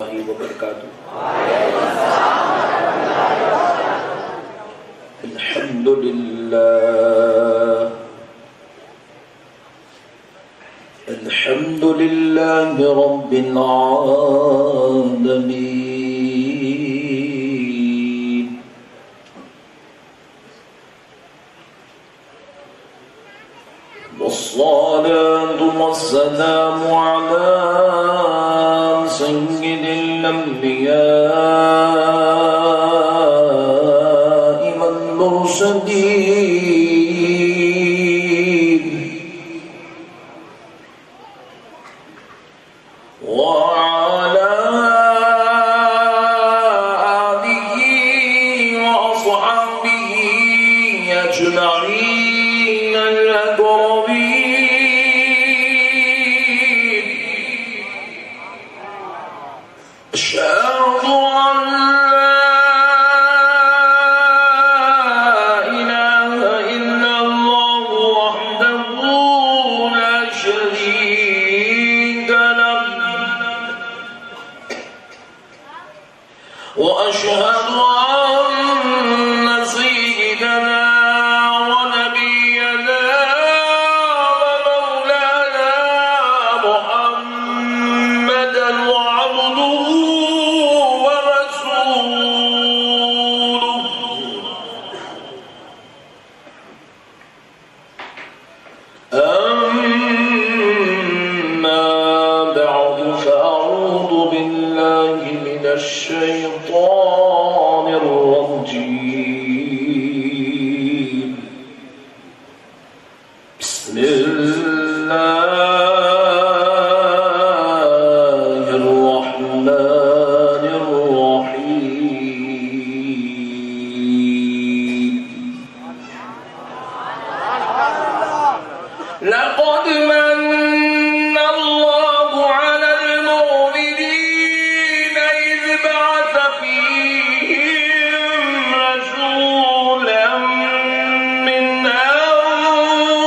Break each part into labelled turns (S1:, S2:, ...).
S1: اللہ وبرکاتہ. الحمد للہ رب العالمین. والصلاة والسلام على سيد الأنبياء والمرسلين وعلى آله وأصحابه أجمعين الأكرمين. أشهد أن لا إله إلا الله وحده لا شريك له وأشهد أن سيدنا ونبينا ومولانا محمدا وعبده ورسوله. أما بعد فأعوذ بالله من الشيطان الرجيم. بسم الله الرحمن الرحيم. لقد من الله على المؤمنين إذ بعث فيهم رسولا من أنفسهم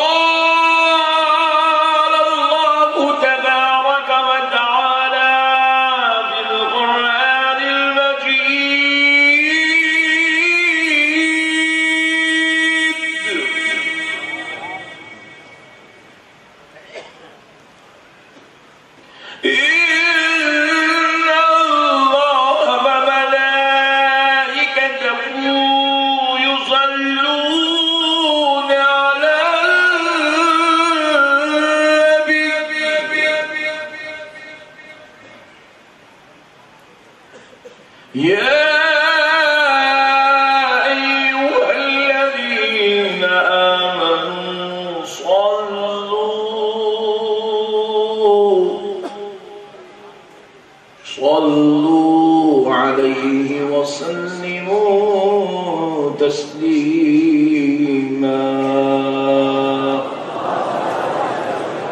S1: وقال الله تبارك وتعالى في القرآن المجيد: إن الله وملائكته يصلون على النبي يا أيها الذين آمنوا صلوا عليه وسلموا تسليما.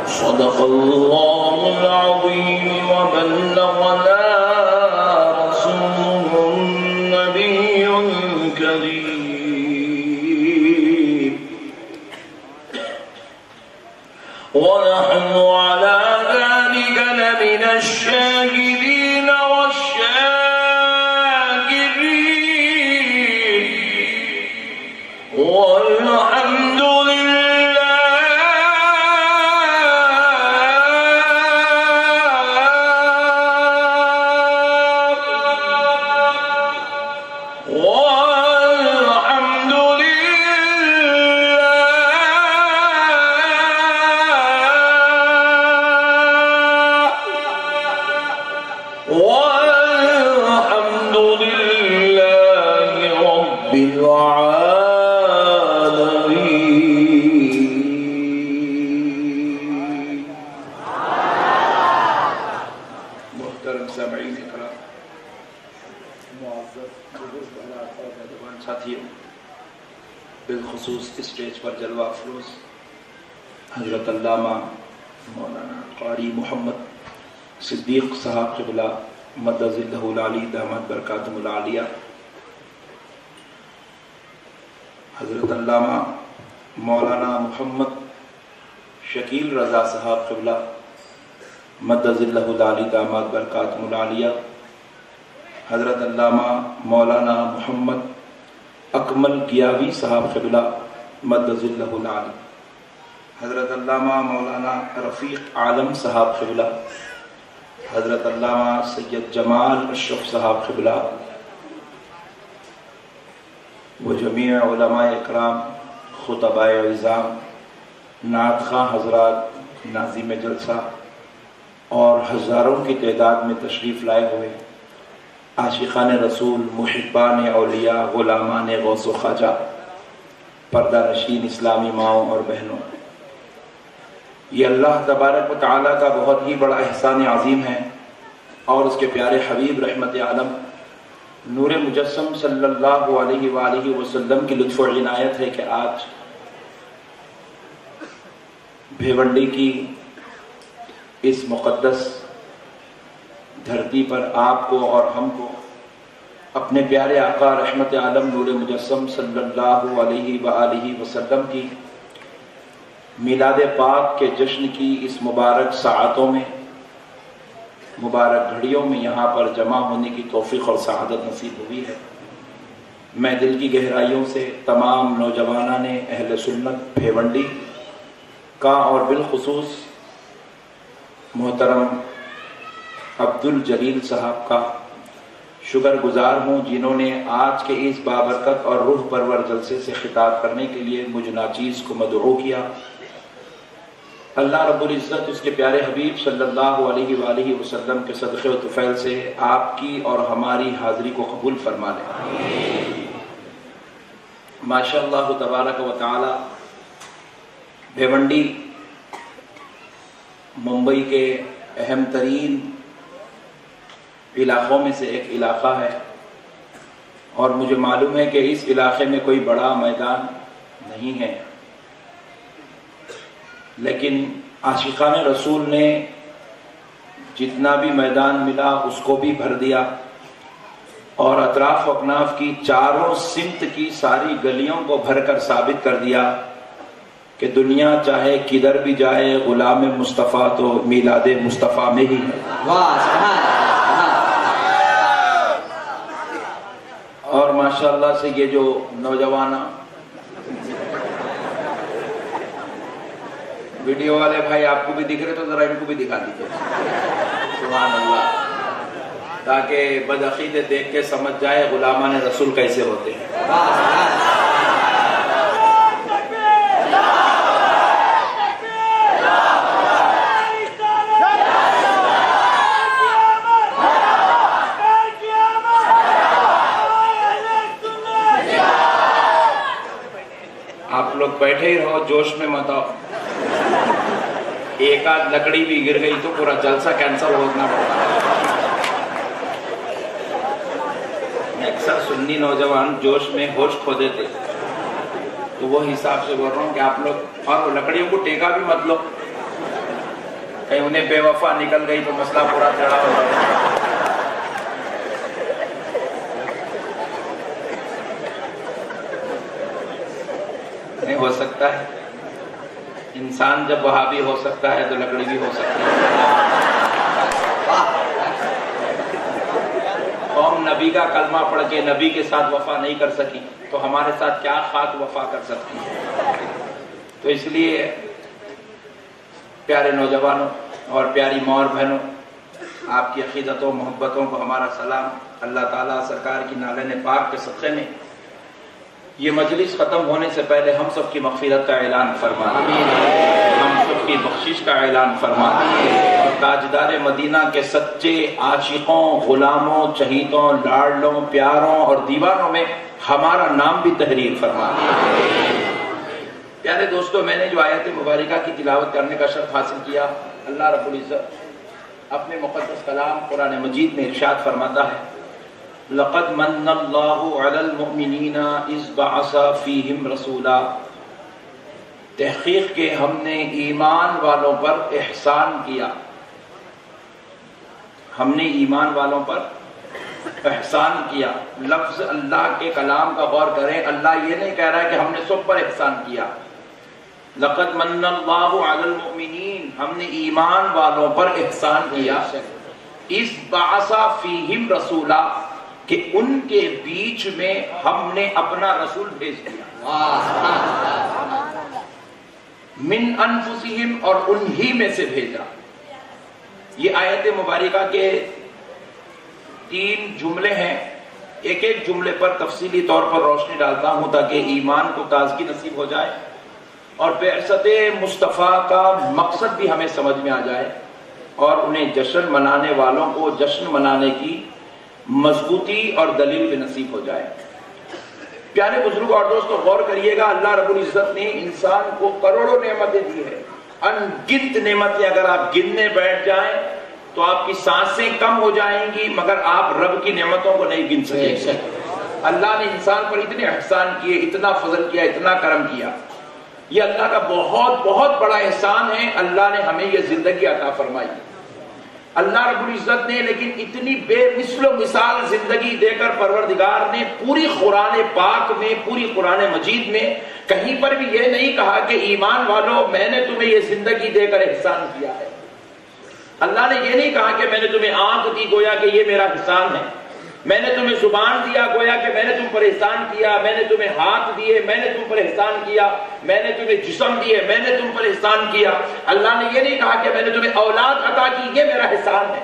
S1: صدق الله العظيم وبلغنا رسوله النبي الكريم. ونحن على ذلك لمن الشاهدين والشاكرين. والحمد لله رب العالمين. محترم سامعین اکرام، معزز بزرگ نوجوان ساتھیوں، بالخصوص اسٹیج پر جلوہ افروز حضرت علامہ مولانا قاری محمد صدیق صاحب قبلہ مدد اللہ العلی دامت برکاتہم العالیہ، حضرت علامہ مولانا محمد شکیل رضا صاحب قبلہ مدد اللہ العالی داماد برکاتہ العالیہ، حضرت علامہ مولانا محمد اکمل گیاوی صاحب قبلہ مدد اللہ العالی، حضرت علامہ مولانا رفیق عالم صاحب قبلہ، حضرت علامہ سید جمال اشرف صاحب قبلہ و جمیع علماء اکرام، خطباء عظام، نعت خواں حضرات، ناظم جلسہ اور ہزاروں کی تعداد میں تشریف لائے ہوئے عاشقان رسول، محبان اولیاء، غلامان غوث و خواجہ، پردہ نشین اسلامی ماؤں اور بہنوں، یہ اللہ تبارک و تعالیٰ کا بہت ہی بڑا احسان عظیم ہے اور اس کے پیارے حبیب رحمت عالم نور مجسم صلی اللہ علیہ وآلہ وسلم کی لطف و عنایت ہے کہ آج بھیونڈی کی اس مقدس دھرتی پر آپ کو اور ہم کو اپنے پیارے آقا رحمت عالم نور مجسم صلی اللہ علیہ وآلہ وسلم کی میلاد پاک کے جشن کی اس مبارک ساعتوں میں، مبارک گھڑیوں میں یہاں پر جمع ہونے کی توفیق اور سعادت نصیب ہوئی ہے۔ میں دل کی گہرائیوں سے تمام نوجوانان اہل سنت بھیونڈی کا اور بالخصوص محترم عبد الجلیل صاحب کا شکر گزار ہوں، جنہوں نے آج کے اس بابرکت اور روح پرور جلسے سے خطاب کرنے کے لیے مجھ ناچیز کو مدعو کیا۔ اللہ رب العزت اس کے پیارے حبیب صلی اللہ علیہ وآلہ وسلم کے صدقے و طفیل سے آپ کی اور ہماری حاضری کو قبول فرما لے۔ ماشاء اللہ تبارک و تعالی، بھیونڈی ممبئی کے اہم ترین علاقوں میں سے ایک علاقہ ہے اور مجھے معلوم ہے کہ اس علاقے میں کوئی بڑا میدان نہیں ہے، لیکن عاشقان رسول نے جتنا بھی میدان ملا اس کو بھی بھر دیا اور اطراف و اکناف کی چاروں سمت کی ساری گلیوں کو بھر کر ثابت کر دیا کہ دنیا چاہے کدھر بھی جائے غلام مصطفیٰ تو میلاد مصطفیٰ میں ہی ہے۔ اور ماشاءاللہ سے یہ جو نوجوان ویڈیو والے بھائی آپ کو بھی دکھ رہے تو ذرا ان کو بھی دکھا دیجیے، سبحان اللہ، تاکہ بدعقیدے دیکھ کے سمجھ جائے غلامان رسول کیسے ہوتے ہیں۔ آپ لوگ بیٹھے ہی رہو، جوش میں مت آؤ، ایک آدھ لکڑی بھی گر گئی تو پورا جلسہ کینسل ہونا پڑتا ہے۔ اکثر سنی نوجوان جوش میں ہوش کھو دیتے، تو وہ حساب سے بول رہا ہوں کہ آپ لوگ اور لکڑیوں کو ٹیکا بھی مت لو، کہیں انہیں بے وفا نکل گئی تو مسئلہ پورا ٹیڑھا ہو جائے۔ نہیں ہو سکتا ہے، انسان جب وہابی ہو سکتا ہے تو لکڑی بھی ہو سکتی ہے۔ قوم نبی کا کلمہ پڑھ کے نبی کے ساتھ وفا نہیں کر سکی تو ہمارے ساتھ کیا خاک وفا کر سکتی ہے؟ تو اس لیے پیارے نوجوانوں اور پیاری ماں اور بہنوں، آپ کی عقیدتوں محبتوں کو ہمارا سلام۔ اللہ تعالیٰ سرکار کی نالین پاک کے صدقے میں یہ مجلس ختم ہونے سے پہلے ہم سب کی مغفرت کا اعلان فرما دے، ہم سب کی بخشش کا اعلان فرما دے، اور تاجدار مدینہ کے سچے عاشقوں، غلاموں، چہیتوں، لاڈلوں، پیاروں اور دیوانوں میں ہمارا نام بھی تحریر فرما دے۔ پیارے دوستو، میں نے جو آیت مبارکہ کی تلاوت کرنے کا شرف حاصل کیا، اللہ رب العزت اپنے مقدس کلام قرآن مجید میں ارشاد فرماتا ہے، لقد من اللہ علی المؤمنین اذ بعث فیہم رسولا، تحقیق کہ ہم نے ایمان والوں پر احسان کیا، ہم نے ایمان والوں پر احسان کیا. لفظ اللہ کے کلام کا غور کریں. اللہ یہ نہیں کہہ رہا ہے کہ ہم نے سب پر احسان کیا. لقد من اللہ علی المؤمنین، ہم نے ایمان والوں پر احسان کیا. اس بعث فیہم رسولا، کہ ان کے بیچ میں ہم نے اپنا رسول بھیج دیا. من انفسہم، اور انہی میں سے بھیجا. یہ آیت مبارکہ کے 3 جملے ہیں. ایک ایک جملے پر تفصیلی طور پر روشنی ڈالتا ہوں تاکہ ایمان کو تازگی نصیب ہو جائے اور بعثت مصطفیٰ کا مقصد بھی ہمیں سمجھ میں آ جائے اور انہیں جشن منانے والوں کو جشن منانے کی مضبوطی اور دلیل بھی نصیب ہو جائے. پیارے بزرگوں اور دوستوں، غور کریے گا، اللہ رب العزت نے انسان کو کروڑوں نعمتیں دی ہیں. ان گنت نعمتیں اگر آپ گننے بیٹھ جائیں تو آپ کی سانسیں کم ہو جائیں گی، مگر آپ رب کی نعمتوں کو نہیں گن سکیں. اللہ نے انسان پر اتنے احسان کیے، اتنا فضل کیا، اتنا کرم کیا. یہ اللہ کا بہت بہت بڑا احسان ہے. اللہ نے ہمیں یہ زندگی عطا فرمائی. اللہ رب العزت نے لیکن اتنی بے مثل و مثال زندگی دے کر پروردگار نے پوری قرآن پاک میں، پوری قرآن مجید میں کہیں پر بھی یہ نہیں کہا کہ ایمان والو میں نے تمہیں یہ زندگی دے کر احسان کیا ہے. اللہ نے یہ نہیں کہا کہ میں نے تمہیں آنکھ دی گویا کہ یہ میرا احسان ہے. میں نے تمہیں زبان دیا گویا کہ میں نے تم پر احسان کیا. میں نے تمہیں ہاتھ دیے، میں نے تم پر احسان کیا. میں نے تمہیں جسم دیے، میں نے تم پر احسان کیا. اللہ نے یہ نہیں کہا کہ میں نے تمہیں اولاد عطا کی، یہ میرا احسان ہے.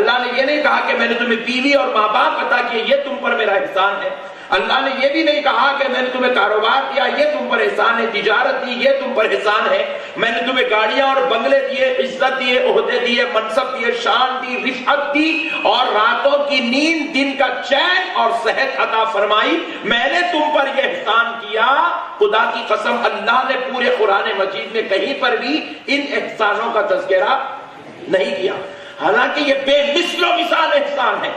S1: اللہ نے یہ نہیں کہا کہ میں نے تمہیں بیوی اور ماں باپ عطا کیے، یہ تم پر میرا احسان ہے. اللہ نے یہ بھی نہیں کہا کہ میں نے تمہیں کاروبار دیا، یہ تم پر احسان ہے. تجارت دی، یہ تم پر احسان ہے. میں نے تمہیں گاڑیاں اور بنگلے دیے، عزت دیے، عہدے دیے، منصب دیے، شان دی، رفعت دی اور راتوں کی نیند، دن کا چین اور صحت عطا فرمائی. میں نے تم پر یہ احسان کیا. خدا کی قسم اللہ نے پورے قرآن مجید میں کہیں پر بھی ان احسانوں کا تذکرہ نہیں کیا، حالانکہ یہ بے مثل و مثال احسان ہے.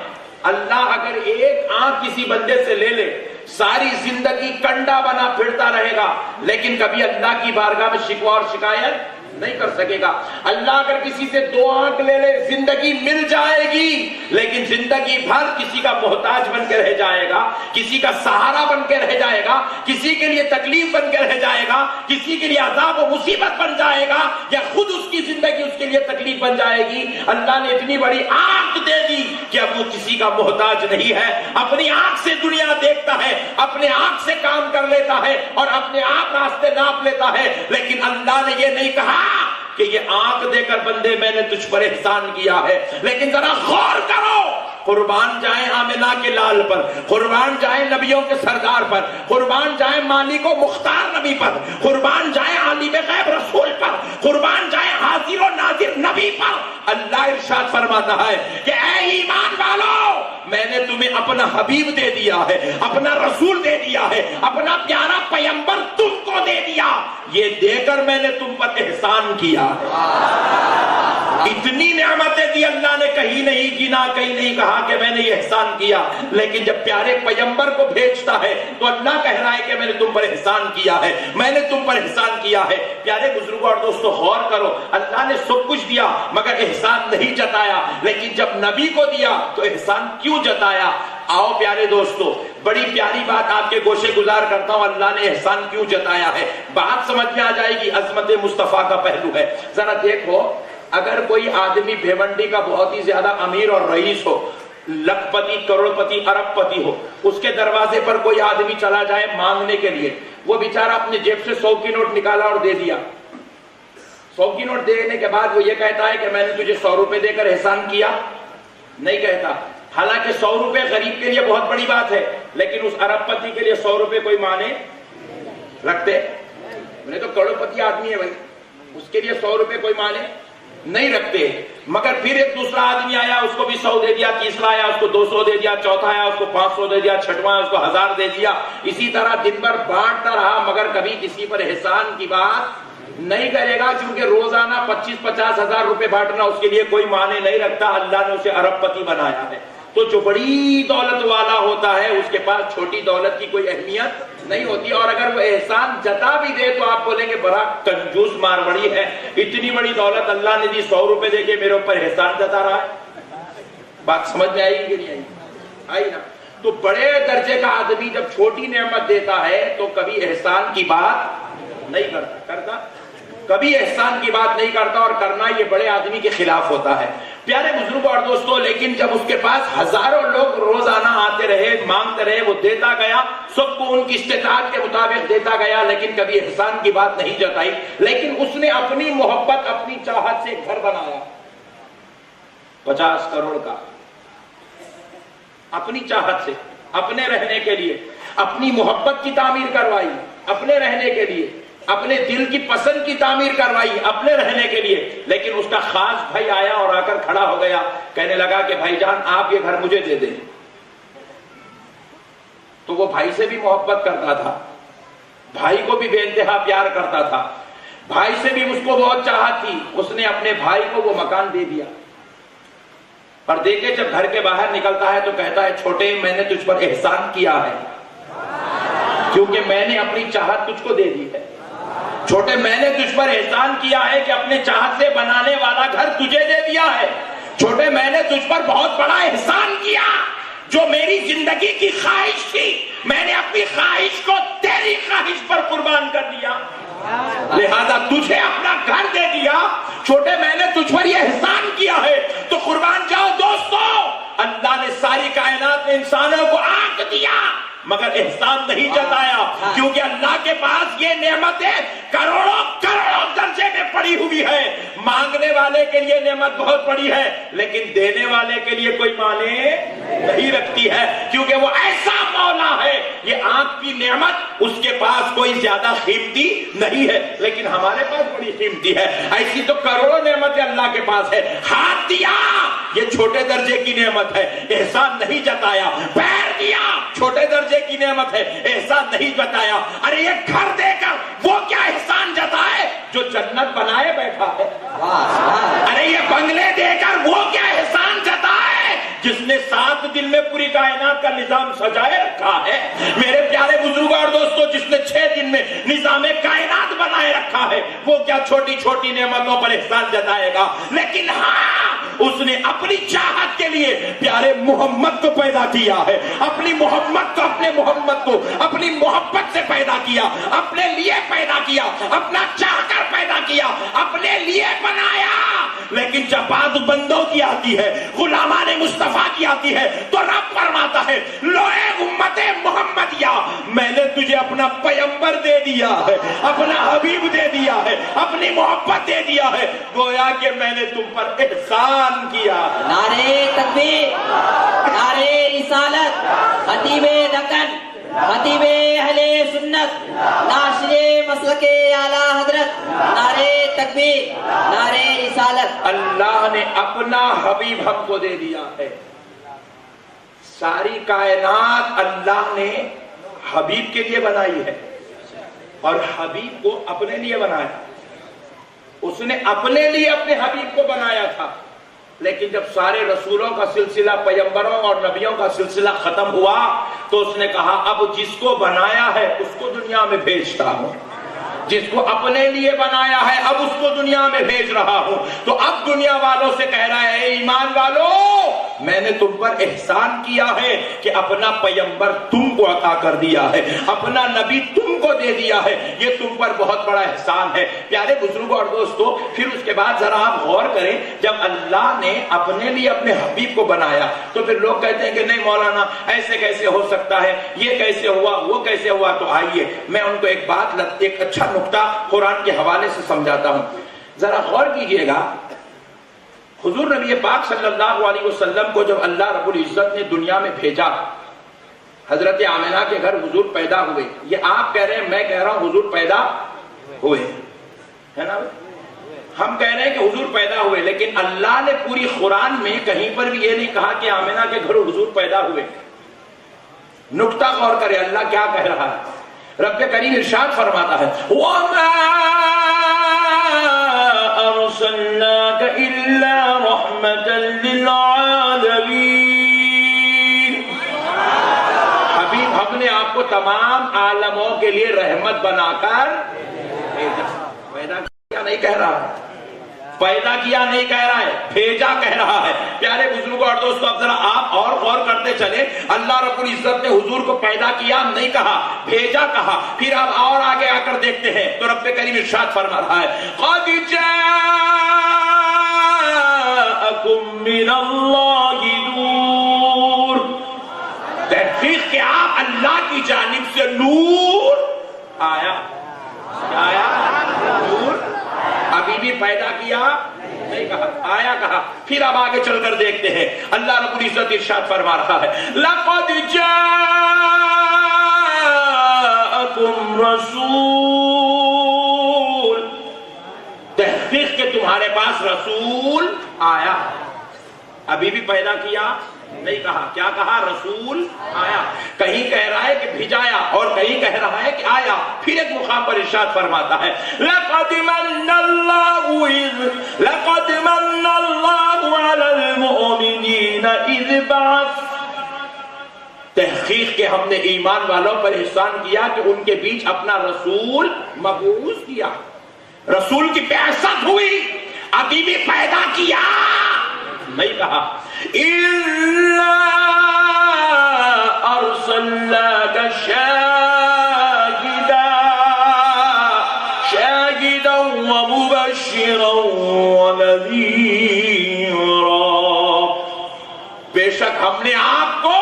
S1: اللہ اگر ایک آنکھ کسی بندے سے لے لے، ساری زندگی کنڈا بنا پھرتا رہے گا لیکن کبھی اللہ کی بارگاہ میں شکوہ اور شکایت نہیں کر سکے گا. اللہ اگر کسی سے 2 آنکھ لے لے، زندگی مل جائے گی لیکن زندگی بھر کسی کا محتاج بن کے رہ جائے گا، کسی کا سہارا بن کے رہ جائے گا، کسی کے لیے تکلیف بن کے رہ جائے گا، کسی کے لیے عذاب و مصیبت بن جائے گا، یا خود اس کی زندگی اس کے لیے تکلیف بن جائے گی. اللہ نے اتنی بڑی آنکھ دے دی کہ اب وہ کسی کا محتاج نہیں ہے. اپنی آنکھ سے دنیا دیکھتا ہے، اپنے آنکھ سے کام کر لیتا ہے اور اپنے آپ راستے ناپ لیتا ہے. لیکن اللہ نے یہ نہیں کہا کہ یہ آنکھ دے کر بندے میں نے تجھ پر احسان کیا ہے. لیکن ذرا غور کرو، قربان جائیں آمنہ کے لال پر، قربان جائیں نبیوں کے سردار پر، قربان جائیں مالک و مختار نبی پر، قربان جائیں عالم غیب رسول پر، قربان جائیں حاضر و ناظر نبی پر. اللہ ارشاد فرماتا ہے کہ اے ایمان والو، میں نے تمہیں اپنا حبیب دے دیا ہے، اپنا رسول دے دیا ہے، اپنا پیارا پیغمبر تم کو دے دیا. یہ دے کر میں نے تم پر احسان کیا. اتنی نعمتیں دی اللہ نے، کہیں نہیں گنا، کہیں نہیں کہا کہ میں نے یہ احسان کیا. لیکن جب پیارے پیغمبر کو بھیجتا ہے تو اللہ کہہ رہا ہے کہ میں نے تم پر احسان کیا ہے، میں نے تم پر احسان کیا ہے. پیارے بزرگوں اور دوستوں غور کرو، اللہ نے سب کچھ دیا مگر احسان نہیں جتایا. لیکن جب نبی کو دیا تو احسان کیوں جتایا؟ آؤ پیارے دوستو، بڑی پیاری بات آپ کے گوشے گزار کرتا ہوں. اللہ نے احسان کیوں جتایا ہے، بات سمجھ میں آ جائے گی. عظمت مصطفیٰ کا پہلو ہے. ذرا دیکھو، اگر کوئی آدمی بھیونڈی کا بہت ہی زیادہ امیر اور رئیس ہو، لکھ پتی، کروڑ پتی، ارب پتی ہو، اس کے دروازے پر کوئی آدمی چلا جائے مانگنے کے لیے، وہ بیچارہ اپنے جیب سے 100 کی نوٹ نکالا اور دے دیا. 100 کی نوٹ دینے کے بعد وہ یہ کہتا ہے کہ میں نے تجھے 100 روپے دے کر احسان کیا؟ نہیں کہتا. حالانکہ 100 روپے غریب کے لیے بہت بڑی بات ہے، لیکن اس ارب پتی کے لیے 100 روپے کوئی معنی رکھتے؟ میں تو کروڑ پتی آدمی ہے بھائی، اس کے لیے 100 روپے کوئی معنی نہیں رکھتے. مگر پھر ایک دوسرا آدمی آیا، اس کو بھی 100 دے دیا، تیسرا آیا اس کو 200 دے دیا، چوتھا آیا اس کو 500 دے دیا، چھٹواں اس کو 1000 دے دیا. اسی طرح دن بھر بانٹتا رہا مگر کبھی کسی پر احسان کی بات نہیں کرے گا، کیونکہ روزانہ 25-50 ہزار روپے بانٹنا اس کے لیے کوئی معنی نہیں رکھتا. اللہ نے اسے ارب پتی بنایا ہے. تو جو بڑی دولت والا ہوتا ہے اس کے پاس چھوٹی دولت کی کوئی اہمیت نہیں ہوتی. اور اگر وہ احسان جتا بھی دے تو آپ بولیں گے بڑا کنجوس ماروڑی ہے، اتنی بڑی دولت اللہ نے دی، 100 روپے دے کے میرے اوپر احسان جتا رہا ہے. بات سمجھ میں آئی کہ نہیں آئی؟ آئی نا؟ تو بڑے درجے کا آدمی جب چھوٹی نعمت دیتا ہے تو کبھی احسان کی بات نہیں کرتا کبھی احسان کی بات نہیں کرتا، اور کرنا یہ بڑے آدمی کے خلاف ہوتا ہے۔ پیارے بزرگوں اور دوستوں، لیکن جب اس کے پاس ہزاروں لوگ روزانہ آتے رہے، مانگتے رہے، وہ دیتا گیا، سب کو ان کی استطاعت کے مطابق دیتا گیا، لیکن کبھی احسان کی بات نہیں جتائی۔ لیکن اس نے اپنی محبت، اپنی چاہت سے ایک گھر بنایا 50 کروڑ کا، اپنی چاہت سے، اپنے رہنے کے لیے، اپنی محبت کی تعمیر کروائی اپنے رہنے کے لیے، اپنے دل کی پسند کی تعمیر کروائی اپنے رہنے کے لیے۔ لیکن اس کا خاص بھائی آیا اور آ کر کھڑا ہو گیا، کہنے لگا کہ بھائی جان آپ یہ گھر مجھے دے دیں۔ تو وہ بھائی سے بھی محبت کرتا تھا، بھائی کو بھی بے انتہا پیار کرتا تھا، بھائی سے بھی اس کو بہت چاہت تھی۔ اس نے اپنے بھائی کو وہ مکان دے دیا، اور دیکھے جب گھر کے باہر نکلتا ہے تو کہتا ہے چھوٹے میں نے تجھ پر احسان کیا ہے، کیونکہ میں نے اپنی چاہت تجھ کو دے دی ہے۔ چھوٹے میں نے تجھ پر احسان کیا ہے کہ اپنے چاہت سے بنانے والا گھر تجھے دے دیا ہے۔ چھوٹے میں نے تجھ پر بہت بڑا احسان کیا، جو میری زندگی کی خواہش تھی میں نے اپنی خواہش کو تیری خواہش پر قربان کر دیا، لہذا تجھے اپنا گھر دے دیا۔ چھوٹے میں نے تجھ پر یہ احسان کیا ہے تو قربان جاؤ۔ دوستو، اللہ نے ساری کائنات میں انسانوں کو آنکھ دیا مگر احسان نہیں جتایا، کیونکہ اللہ کے پاس یہ نعمتیں کروڑوں کروڑوں درجے میں پڑی ہوئی ہے۔ مانگنے والے کے لیے نعمت بہت بڑی ہے، لیکن دینے والے کے لیے کوئی معنی نہیں رکھتی ہے، کیونکہ وہ ایسا مولا ہے۔ یہ آنکھ کی نعمت اس کے پاس کوئی زیادہ قیمتی نہیں ہے، لیکن ہمارے پاس بڑی قیمتی ہے۔ ایسی تو کروڑوں نعمتیں اللہ کے پاس ہے۔ ہاتھ دیا، یہ چھوٹے درجے کی نعمت ہے، احسان نہیں جتایا۔ پیر دیا، چھوٹے درجے کی نعمت ہے، احسان نہیں جتایا۔ ارے یہ گھر دے کر وہ کیا احسان جتائے جو جنت بنائے بیٹھا ہے؟ ارے یہ بنگلے دے کر وہ کیا احسان جتائے جس نے 7 دن میں پوری کائنات کا نظام سجائے رکھا ہے؟ میرے پیارے بزرگوں اور دوستوں، جس نے 6 دن میں نظام کائنات بنائے رکھا ہے، وہ کیا چھوٹی چھوٹی نعمتوں پر احسان جتائے گا؟ لیکن ہاں، اس نے اپنی چاہت کے لیے پیارے محمد کو پیدا کیا ہے، اپنی محمد کو، اپنے محمد کو اپنی محبت سے پیدا کیا، اپنے لیے پیدا کیا، اپنا چاہ کر پیدا کیا، اپنے لیے بنایا۔ لیکن جب بات بندوں کی آتی ہے، غلامان مصطفیٰ کی آتی ہے، تو رب فرماتا ہے لوے امت محمدیہ، میں نے تجھے اپنا پیغمبر دے دیا ہے، اپنا حبیب دے دیا ہے، اپنی محبت دے دیا ہے، گویا کہ میں نے تم پر احسان کیا۔
S2: نعرے تکبیر، نعرے رسالت، خطیب دکن، خطیب اہل سنت، ناشر مسلک اعلیٰ حضرت، نعرے تکبیر، نعرے رسالت۔
S1: اللہ نے اپنا حبیب ہم کو دے دیا ہے۔ ساری کائنات اللہ نے حبیب کے لیے بنائی ہے، اور حبیب کو اپنے لیے بنایا۔ اس نے اپنے لیے اپنے حبیب کو بنایا تھا، لیکن جب سارے رسولوں کا سلسلہ، پیغمبروں اور نبیوں کا سلسلہ ختم ہوا تو اس نے کہا اب جس کو بنایا ہے اس کو دنیا میں بھیجتا ہوں، جس کو اپنے لیے بنایا ہے اب اس کو دنیا میں بھیج رہا ہوں۔ تو اب دنیا والوں سے کہہ رہا ہے اے ایمان والو، میں نے تم پر احسان کیا ہے کہ اپنا پیغمبر تم کو عطا کر دیا ہے، اپنا نبی تم کو دے دیا ہے، یہ تم پر بہت بڑا احسان ہے۔ پیارے بزرگوں اور دوستو، پھر اس کے بعد ذرا آپ غور کریں، جب اللہ نے اپنے لیے اپنے حبیب کو بنایا تو پھر لوگ کہتے ہیں کہ نہیں مولانا ایسے کیسے ہو سکتا ہے، یہ کیسے ہوا، وہ کیسے ہوا۔ تو آئیے میں ان کو ایک اچھا نقطہ قرآن کے حوالے سے سمجھاتا ہوں، ذرا غور کیجئے گا۔ حضور نبی پاک صلی اللہ علیہ وسلم کو جب اللہ رب العزت نے دنیا میں بھیجا، حضرت آمنہ کے گھر حضور پیدا ہوئے۔ یہ آپ کہہ رہے ہیں، میں کہہ رہا ہوں حضور پیدا ہوئے، ہے نا؟ ہم کہہ رہے ہیں کہ حضور پیدا ہوئے، لیکن اللہ نے پوری قرآن میں کہیں پر بھی یہ نہیں کہا کہ آمنہ کے گھر حضور پیدا ہوئے۔ نقطہ غور کرے اللہ کیا کہہ رہا ہے۔ رب کریم ارشاد فرماتا ہے وَمَا أَرْسَلْنَاكَ إِلَّا رَحْمَةً لِلْعَالَمِينَ۔ حبیب ہم نے آپ کو تمام عالموں کے لیے رحمت بنا کر پیدا کیا، نہیں کہہ رہا پیدا کیا نہیں کہہ رہا ہے، بھیجا کہہ رہا ہے۔ پیارے بزرگوں اور دوستو، اب ذرا آپ اور غور کرتے چلے، اللہ رب العزت نے حضور کو پیدا کیا نہیں کہا، بھیجا کہا۔ پھر اب اور آگے آ کر دیکھتے ہیں تو رب کریم ارشاد فرما رہا ہے، قَدْ جَاءَكُم مِّنَ اللَّهِ نُورٌ، تحقیق کہ آپ اللہ کی جانب سے نور آیا۔ کیا آیا؟ نور۔ ابھی بھی پیدا کیا نہیں کہا، آیا کہا۔ پھر اب آگے چل کر دیکھتے ہیں، اللہ رب العزت ارشاد فرما رہا ہے، لَقَدْ جَاءَكُمْ رَسُولٌ، تحقیق کہ تمہارے پاس رسول آیا۔ ابھی بھی پیدا کیا نہیں کہا، کیا کہا؟ رسول آیا۔ کہیں کہہ رہا ہے کہ بھیجایا اور کہیں کہہ رہا ہے کہ آیا۔ پھر ایک مقام پر ارشاد فرماتا ہے، لَقَدْ مَنَّ اللَّهُ عَلَى الْمُؤْمِنِينَ إِذْ بَعَثَ، تحقیق کہ ہم نے ایمان والوں پر احسان کیا کہ ان کے بیچ اپنا رسول مبعوث کیا، رسول کی بعثت ہوئی۔ ابھی بھی پیدا کیا نہیں کہا، إِلَّا أَرْسَلْنَاكَ شَاهِدًا وَمُبَشِّرًا وَنَذِيرًا، بے شک ہم نے آپ کو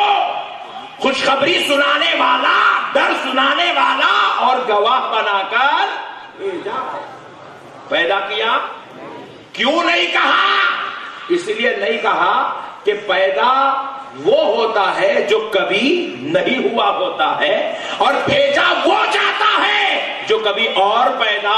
S1: خوشخبری سنانے والا، ڈر سنانے والا اور گواہ بنا کر بھیجا ہے۔ پیدا کیا کیوں نہیں کہا؟ اس لیے نہیں کہا کہ پیدا وہ ہوتا ہے جو کبھی نہیں ہوا ہوتا ہے، اور بھیجا وہ جاتا ہے جو کبھی اور پیدا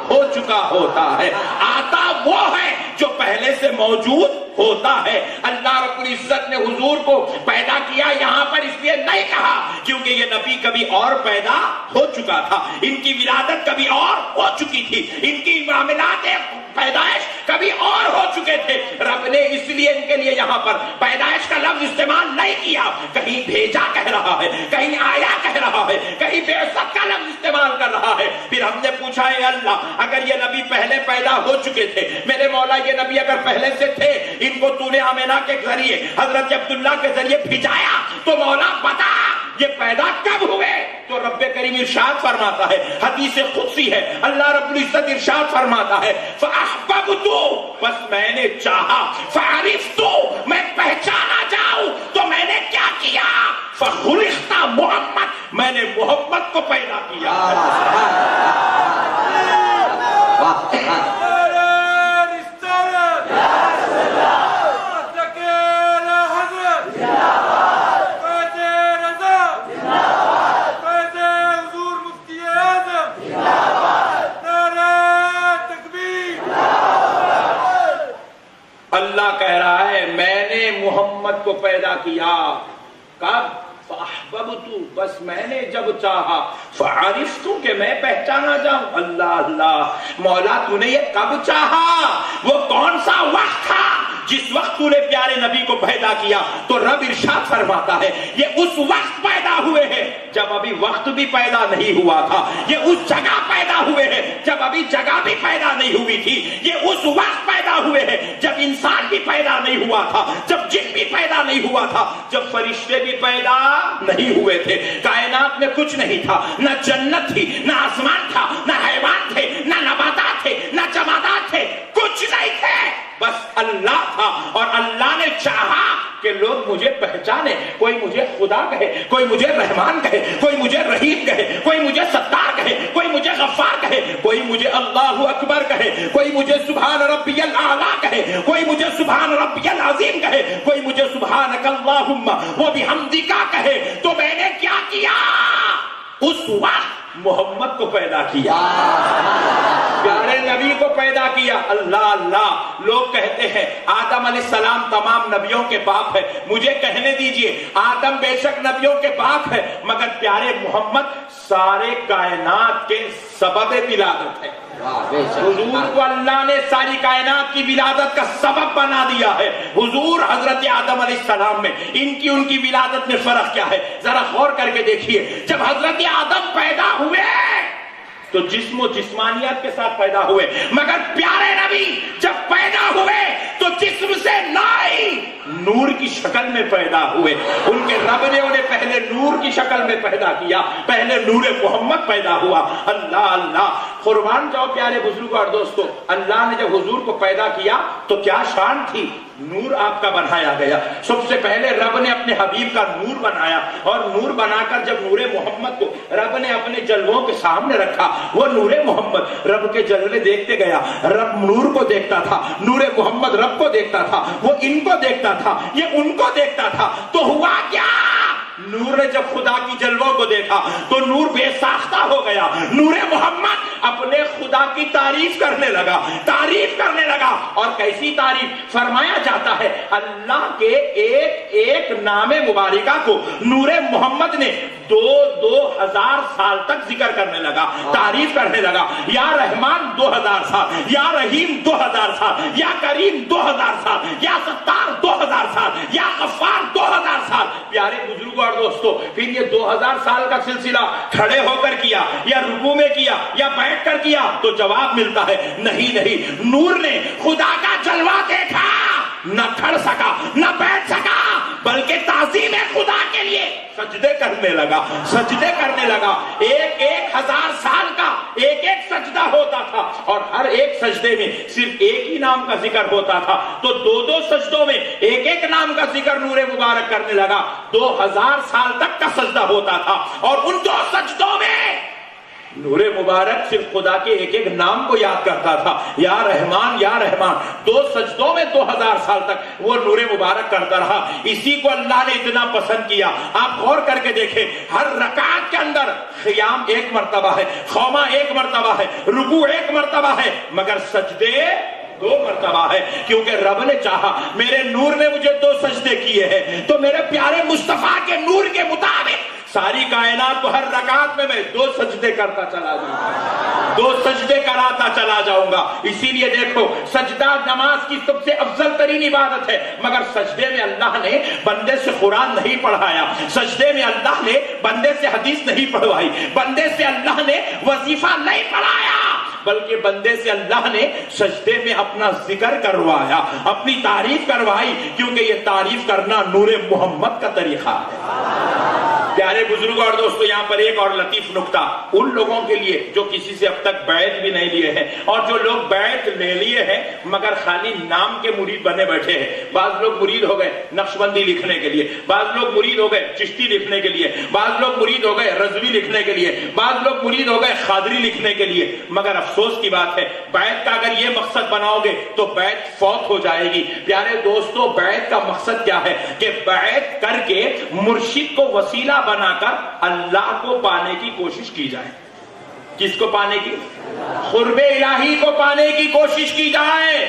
S1: ہو چکا ہوتا ہے۔ آتا وہ ہے جو پہلے سے موجود ہوتا ہے۔ اللہ رب العزت نے حضور کو پیدا کیا یہاں پر اس لیے نہیں کہا کیونکہ یہ نبی کبھی اور پیدا ہو چکا تھا، ان کی ولادت کبھی اور ہو چکی تھی، ان کی معاملات پیدائش کبھی اور ہو چکے تھے۔ رب نے اس لیے ان کے لیے یہاں پر پیدائش کا لفظ استعمال نہیں کیا، کہیں بھیجا کہہ رہا ہے، کہیں آیا کہہ رہا ہے، کہیں بعثت کا لفظ استعمال کر رہا ہے۔ پھر ہم نے پوچھا ہے اللہ، اگر یہ نبی پہلے پیدا ہو چکے تھے، میرے مولا یہ نبی اگر پہلے سے تھے، ان کو تو نے آمینہ کے ذریعے حضرت عبداللہ کے ذریعے بھیجایا، تو مولا بتا یہ پیدا کب ہوئے؟ تو رب کریم ارشاد فرماتا ہے، حدیث قدسی ہے، اللہ رب العزت ارشاد فرماتا ہے، فَأَحْبَبْتُ، بس میں نے چاہا، فَعَرِفْتُ، میں پہچانا جاؤں تو میں نے کیا کیا؟ فَخُلِقْتَ محمد، میں نے محمد کو پیدا کیا۔ اللہ کہہ رہا ہے میں نے محمد کو پیدا کیا، کب؟ فَأَحْبَبْتُ، بس میں نے جب چاہا، فَعَرِفْتُ، کہ میں پہچانا جاؤں۔ اللہ اللہ، مولا تو نے یہ کب چاہا؟ وہ کون سا وقت تھا جس وقت تو نے پیارے نبی کو پیدا کیا؟ تو رب ارشاد فرماتا ہے یہ اس وقت پیدا ہوئے ہیں جب ابھی وقت بھی پیدا نہیں ہوا تھا، یہ اس جگہ پیدا ہوئے ہیں جب ابھی جگہ بھی پیدا نہیں ہوئی تھی، یہ اس وقت پیدا ہوئے ہیں جب انسان بھی پیدا نہیں ہوا تھا، جب جن بھی پیدا نہیں ہوا تھا، جب فرشتے بھی پیدا نہیں ہوئے تھے، کائنات میں کچھ نہیں تھا، نہ جنت تھی، نہ آسمان تھا، نہ حیوان تھے، نہ نباتات تھے، نہ جمادات تھے، کچھ نہیں تھے، بس اللہ تھا۔ اور اللہ نے چاہا کہ لوگ مجھے پہچانے، کوئی مجھے خدا کہے، کوئی مجھے رحمان کہے، کوئی مجھے رحیم کہے، کوئی مجھے ستار کہے، کوئی مجھے غفار کہے، کوئی مجھے اللہ اکبر کہے، کوئی مجھے سبحان ربی الاعلیٰ کہے، کوئی مجھے سبحان ربی العظیم کہے، کوئی مجھے سبحانک اللہم وبحمدک کہے۔ تو میں نے کیا کیا؟ اس وقت محمد کو پیدا کیا، پیارے نبی کو پیدا کیا۔ اللہ اللہ، لوگ کہتے ہیں آدم علیہ السلام تمام نبیوں کے باپ ہے، مجھے کہنے دیجئے آدم بے شک نبیوں کے باپ ہے، مگر پیارے محمد سارے کائنات کے سبب ولادت ہے۔ حضور کو اللہ نے ساری کائنات کی ولادت کا سبب بنا دیا ہے۔ حضور حضرت آدم علیہ السلام میں ان کی ولادت میں فرق کیا ہے؟ ذرا غور کر کے دیکھیے، جب حضرت آدم پیدا ہوئے تو جسم و جسمانیت کے ساتھ پیدا ہوئے، مگر پیارے نبی جب پیدا ہوئے تو جسم سے نائی نور کی شکل میں پیدا ہوئے۔ ان کے رب نے انہیں پہلے نور کی شکل میں پیدا کیا، پہلے نور محمد پیدا ہوا۔ اللہ اللہ، قربان جاؤ پیارے بزرگوں اور دوستو، اللہ نے جب حضور کو پیدا کیا تو کیا شان تھی، نور آپ کا بنایا گیا۔ سب سے پہلے رب نے اپنے حبیب کا نور بنایا، اور نور بنا کر جب نور محمد کو رب نے اپنے جلووں کے سامنے رکھا، وہ نور محمد رب کے جلوے دیکھتے گیا، رب نور کو دیکھتا تھا، نور محمد رب کو دیکھتا تھا، وہ ان کو دیکھتا تھا، یہ ان کو دیکھتا تھا۔ تو ہوا کیا، نور نے جب خدا کی جلووں کو دیکھا تو نور بے ساختہ ہو گیا۔ نور محمد اپنے خدا کی تعریف کرنے لگا، تعریف کرنے لگا۔ اور کیسی تعریف، فرمایا جاتا ہے اللہ کے ایک ایک نام مبارکہ کو نور محمد نے 2000 سال تک ذکر کرنے لگا، تعریف کرنے لگا۔ یا رحمان 2000 سال، یا رحیم 2000 سال، یا کریم 2000 سال، یا ستار 2000 سال، یا غفار 2000 سال۔ پیارے بزرگوں اور دوستو، پھر یہ 2000 سال کا سلسلہ کھڑے ہو کر کیا یا رکوع میں کیا یا بیٹھ کر کیا تو جواب ملتا ہے نہیں نہیں، نور نے خدا کا جلوہ دیکھا، نہ کھڑ سکا نہ بیٹھ سکا، بلکہ تعظیم خدا کے لیے سجدے کرنے لگا، سجدے کرنے لگا۔ ایک 1000 سال کا ایک ایک سجدہ ہوتا تھا، اور ہر ایک سجدے میں صرف ایک ہی نام کا ذکر ہوتا تھا، تو 2 سجدوں میں ایک ایک نام کا ذکر نور مبارک کرنے لگا۔ 2000 سال تک کا سجدہ ہوتا تھا، اور ان 2 سجدوں میں نور مبارک صرف خدا کے ایک ایک نام کو یاد کرتا تھا، یا رحمان یا رحمان۔ 2 سجدوں میں 2000 سال تک وہ نور مبارک کرتا رہا۔ اسی کو اللہ نے اتنا پسند کیا۔ آپ غور کر کے دیکھیں، ہر رکعت کے اندر قیام 1 مرتبہ ہے، خوما 1 مرتبہ ہے، رکوع 1 مرتبہ ہے، مگر سجدے 2 مرتبہ ہے، کیونکہ رب نے چاہا میرے نور نے مجھے 2 سجدے کیے ہیں تو میرے پیارے مصطفیٰ کے نور کے مطابق ساری کائنات کو ہر رکعت میں 2 سجدے کرتا چلا جاؤں گا، 2 سجدے کراتا چلا جاؤں گا۔ اسی لیے دیکھو، سجدہ نماز کی سب سے افضل ترین عبادت ہے، مگر سجدے میں اللہ نے بندے سے قرآن نہیں پڑھایا، سجدے میں اللہ نے بندے سے حدیث نہیں پڑھوائی، بندے سے اللہ نے وظیفہ نہیں پڑھایا، بلکہ بندے سے اللہ نے سجدے میں اپنا ذکر کروایا، اپنی تعریف کروائی، کیونکہ یہ تعریف کرنا نور محمد کا طریقہ ہے۔ پیارے بزرگوں اور دوستو، یہاں پر ایک اور لطیف نکتہ ان لوگوں کے لیے جو کسی سے اب تک بیعت بھی نہیں لیے ہیں، اور جو لوگ بیعت لے لیے ہیں مگر خالی نام کے مرید بنے بیٹھے ہیں۔ بعض لوگ مرید ہو گئے نقشبندی لکھنے کے لیے، بعض لوگ مرید ہو گئے چشتی لکھنے کے لیے، بعض لوگ مرید ہو گئے رضوی لکھنے کے لیے، بعض لوگ مرید ہو گئے قادری لکھنے کے لیے، مگر افسوس کی بات ہے بیعت کا اگر یہ مقصد بناؤ گے تو بیعت فوت ہو جائے گی۔ پیارے دوستو، بیعت کا مقصد کیا ہے کہ بیعت کر کے مرشد کو وسیلہ بنا کر اللہ کو پانے کی کوشش کی جائے۔ کس کو پانے کی؟ قرب الہی کو پانے کی کوشش کی جائے،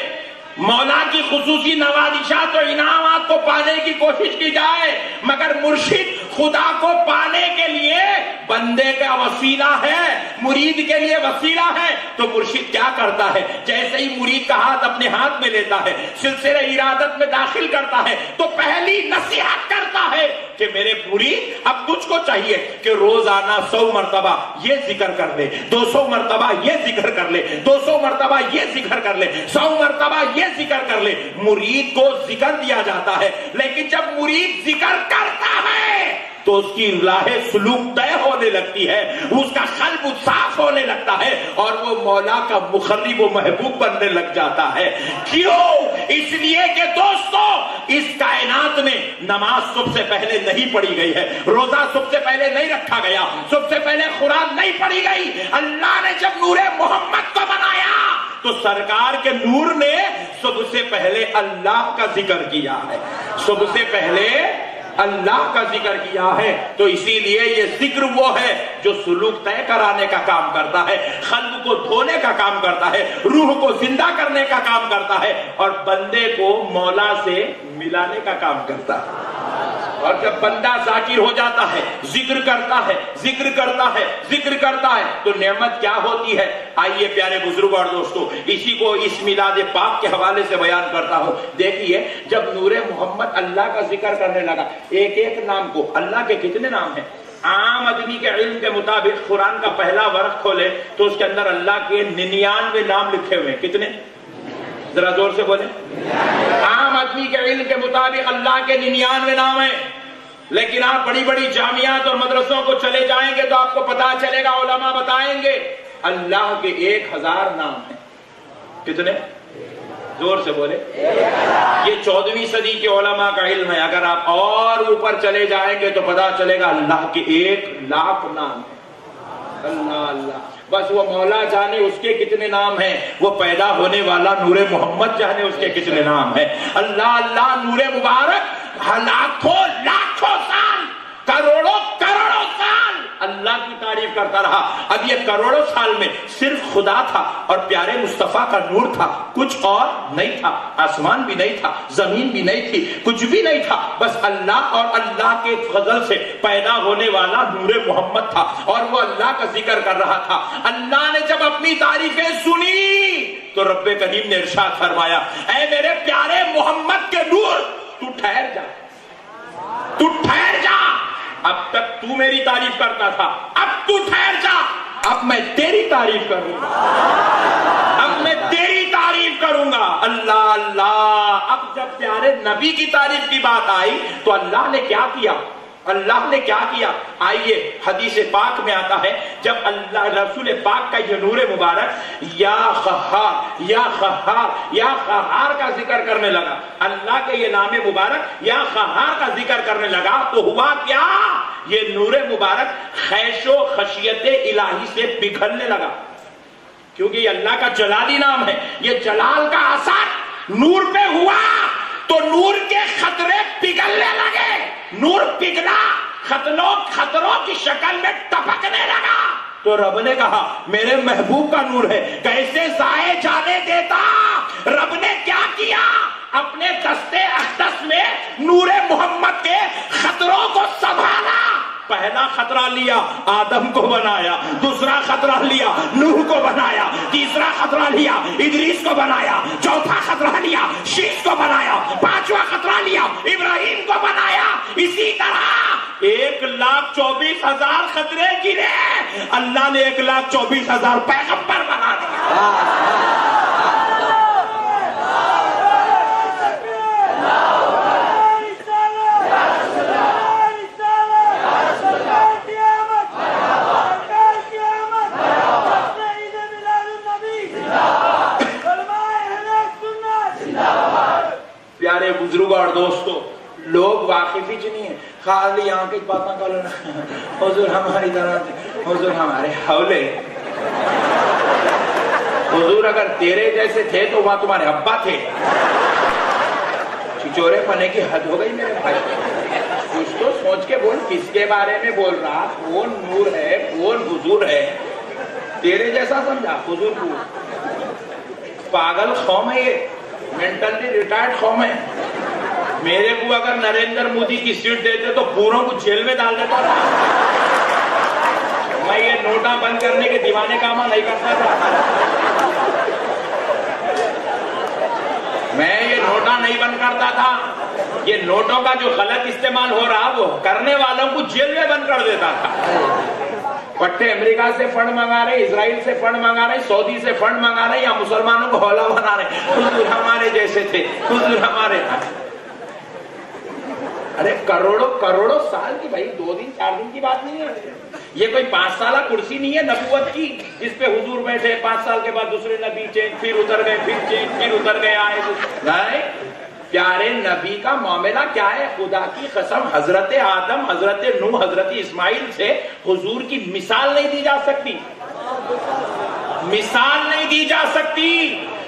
S1: مولا کی خصوصی نوازشات و انعامات کو پانے کی کوشش کی جائے، مگر مرشد خدا کو پانے کے لیے بندے کا وسیلہ ہے، مرید کے لیے وسیلہ ہے۔ تو مرشد کیا کرتا ہے؟ جیسے ہی مرید کا ہاتھ اپنے ہاتھ میں لیتا ہے، سلسلہ ارادت میں داخل کرتا ہے، تو پہلی نصیحت کرتا ہے کہ میرے مرید اب تجھ کو چاہیے کہ روزانہ 100 مرتبہ یہ ذکر کر لے، 200 مرتبہ یہ ذکر کر لے، 200 مرتبہ یہ ذکر کر لے، 100 مرتبہ یہ ذکر کر لے۔ مرید کو ذکر دیا جاتا ہے، لیکن جب مرید ذکر کرتا ہے تو اس کی راہ سلوک طے ہونے لگتی ہے، اس کا قلب صاف ہونے لگتا ہے، اور وہ مولا کا مقرب و محبوب بننے لگ جاتا ہے۔ کیوں؟ اس لیے کہ دوستو، اس کائنات میں نماز سب سے پہلے نہیں پڑھی گئی ہے، روزہ سب سے پہلے نہیں رکھا گیا، سب سے پہلے قرآن نہیں پڑھی گئی۔ اللہ نے جب نور محمد کو بنایا تو سرکار کے نور نے سب سے پہلے اللہ کا ذکر کیا ہے، سب سے پہلے اللہ کا ذکر کیا ہے۔ تو اسی لیے یہ ذکر وہ ہے جو سلوک طے کرانے کا کام کرتا ہے، قلب کو دھونے کا کام کرتا ہے، روح کو زندہ کرنے کا کام کرتا ہے، اور بندے کو مولا سے ملانے کا کام کرتا ہے۔ اور جب بندہ ذاکر ہو جاتا ہے، ذکر کرتا ہے، ذکر کرتا ہے، ذکر کرتا ہے، تو نعمت کیا ہوتی ہے؟ آئیے پیارے بزرگوں اور دوستو، اسی کو اس میلاد پاک کے حوالے سے بیان کرتا ہوں۔ دیکھیے، جب نور محمد اللہ کا ذکر کرنے لگا، ایک ایک نام کو، اللہ کے کتنے نام ہیں؟ عام آدمی کے علم کے مطابق قرآن کا پہلا ورق کھولے تو اس کے اندر اللہ کے 99 نام لکھے ہوئے ہیں. کتنے؟ ذرا زور سے بولیں. عام آدمی کے علم کے مطابق اللہ کے 99 نام ہیں، لیکن آپ بڑی بڑی جامعات اور مدرسوں کو چلے جائیں گے تو آپ کو پتا چلے گا، علماء بتائیں گے اللہ کے 1000 نام ہیں. کتنے؟ زور سے بولے. یہ 14ویں صدی کے علماء کا علم ہے. اگر آپ اور اوپر چلے جائیں گے تو پتا چلے گا اللہ کے 1,00,000 نام ہیں. اللہ اللہ، بس وہ مولا جانے اس کے کتنے نام ہیں، وہ پیدا ہونے والا نور محمد جانے اس کے کتنے نام ہیں. اللہ اللہ، نور مبارک لاکھوں لاکھوں سال، کروڑوں کروڑوں سال اللہ کی تعریف کرتا رہا. اب یہ کروڑوں سال میں صرف خدا تھا اور پیارے مصطفیٰ کا نور تھا، کچھ اور نہیں تھا. آسمان بھی نہیں تھا، زمین بھی نہیں تھی، کچھ بھی نہیں تھا. بس اللہ اور اللہ کے فضل سے پیدا ہونے والا نور محمد تھا اور وہ اللہ کا ذکر کر رہا تھا. اللہ نے جب اپنی تعریفیں سنی تو رب کریم نے ارشاد فرمایا، اے میرے پیارے محمد کے نور، تو ٹھہر جا، تو ٹھہر جا. اب تک تو میری تعریف کرتا تھا، اب تو ٹھہر جا، اب میں تیری تعریف کروں گا، اب میں تیری تعریف کروں گا. اللہ اللہ. اب جب پیارے نبی کی تعریف کی بات آئی تو اللہ نے کیا کیا؟ اللہ نے کیا کیا؟ آئیے حدیث پاک میں آتا ہے، جب اللہ رسول پاک کا یہ نور مبارک یا قہار یا قہار یا قہار کا ذکر کرنے لگا، اللہ کے یہ نام مبارک یا قہار کا ذکر کرنے لگا تو ہوا کیا؟ یہ نور مبارک خیش و خشیت الہی سے پگھلنے لگا، کیونکہ یہ اللہ کا جلالی نام ہے. یہ جلال کا اثر نور پہ ہوا تو نور کے خطرے پگھلنے لگے. نور پگھلا، خطروں کی شکل میں ٹپکنے لگا. تو رب نے کہا میرے محبوب کا نور ہے، کیسے ضائع جانے دیتا؟ رب نے کیا کیا؟ اپنے دستے اقدس میں نور محمد کے خطروں کو سنبھالا. پہلا خطرہ لیا، آدم کو بنایا. دوسرا خطرہ لیا، نوح کو بنایا. تیسرا خطرہ لیا، ادریس کو بنایا. چوتھا خطرہ لیا، شیش کو بنایا. پانچواں خطرہ لیا، ابراہیم کو بنایا. اسی طرح 1,24,000 خطرے گرے، اللہ نے 1,24,000 پیغمبر بنا دیا. پیارے بزرگوں اور دوستوں، لوگ واقف ہی نہیں ہیں، خالی یہاں کی باتیں کر لینا، حضور ہماری طرح، حضور ہمارے حولے. حضور اگر تیرے جیسے تھے تو وہاں تمہارے ابا تھے. چچورے پنے کی حد ہو گئی میرے بھائی. کچھ تو سوچ کے بول، کس کے بارے میں بول رہا، کون نور ہے، کون حضور ہے. تیرے جیسا سمجھا حضور کو؟ پاگل قوم ہے یہ، مینٹلی ریٹائرڈ قوم ہے. میرے کو اگر نریندر مودی کی سیٹ دیتے تو پوروں کو جیل میں ڈال دیتا تھا. میں یہ نوٹا بند کرنے کے دیوانے کام نہیں کرتا تھا. میں یہ نوٹا نہیں بند کرتا تھا. یہ نوٹوں کا جو غلط استعمال ہو رہا وہ کرنے والوں کو جیل میں بند کر دیتا تھا. پٹھے امریکہ سے فنڈ منگا رہے، اسرائیل سے فنڈ منگا رہے، سعودی سے فنڈ منگا رہے، یا مسلمانوں کو حوالہ بنا رہے. حضور ہمارے جیسے تھے، حضور ہمارے. ارے کروڑوں کروڑوں سال کی، بھائی 2 دن 4 دن کی بات نہیں ہے. یہ کوئی 5 سالہ کرسی نہیں ہے نبوت کی جس پہ حضور بیٹھے، 5 سال کے بعد دوسرے نبی چینج، پھر اتر گئے، پھر چینج، پھر اتر گئے، آئے. نہیں، پیارے نبی کا معاملہ کیا ہے؟ خدا کی قسم، حضرت آدم، حضرت نوح، حضرت اسماعیل سے حضور کی مثال نہیں دی جا سکتی. مثال نہیں دی جا سکتی.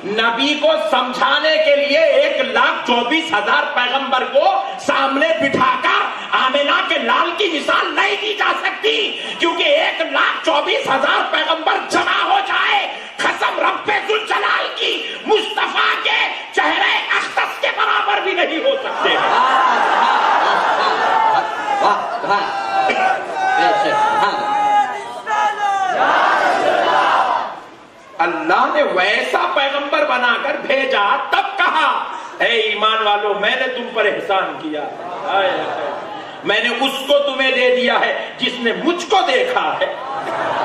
S1: نبی کو سمجھانے کے لیے 1,24,000 پیغمبر کو سامنے بٹھا کر آمنہ کے لال کی مثال نہیں دی جا سکتی، کیونکہ 1,24,000 پیغمبر جمع ہو جائے، قسم رب ذوالجلال کی، مصطفیٰ کے چہرے اقدس کے برابر بھی نہیں ہو سکتے. اللہ نے ویسا پیغمبر بنا کر بھیجا، تب کہا اے ایمان والو میں نے تم پر احسان کیا. میں نے اس کو تمہیں دے دیا ہے جس نے مجھ کو دیکھا ہے،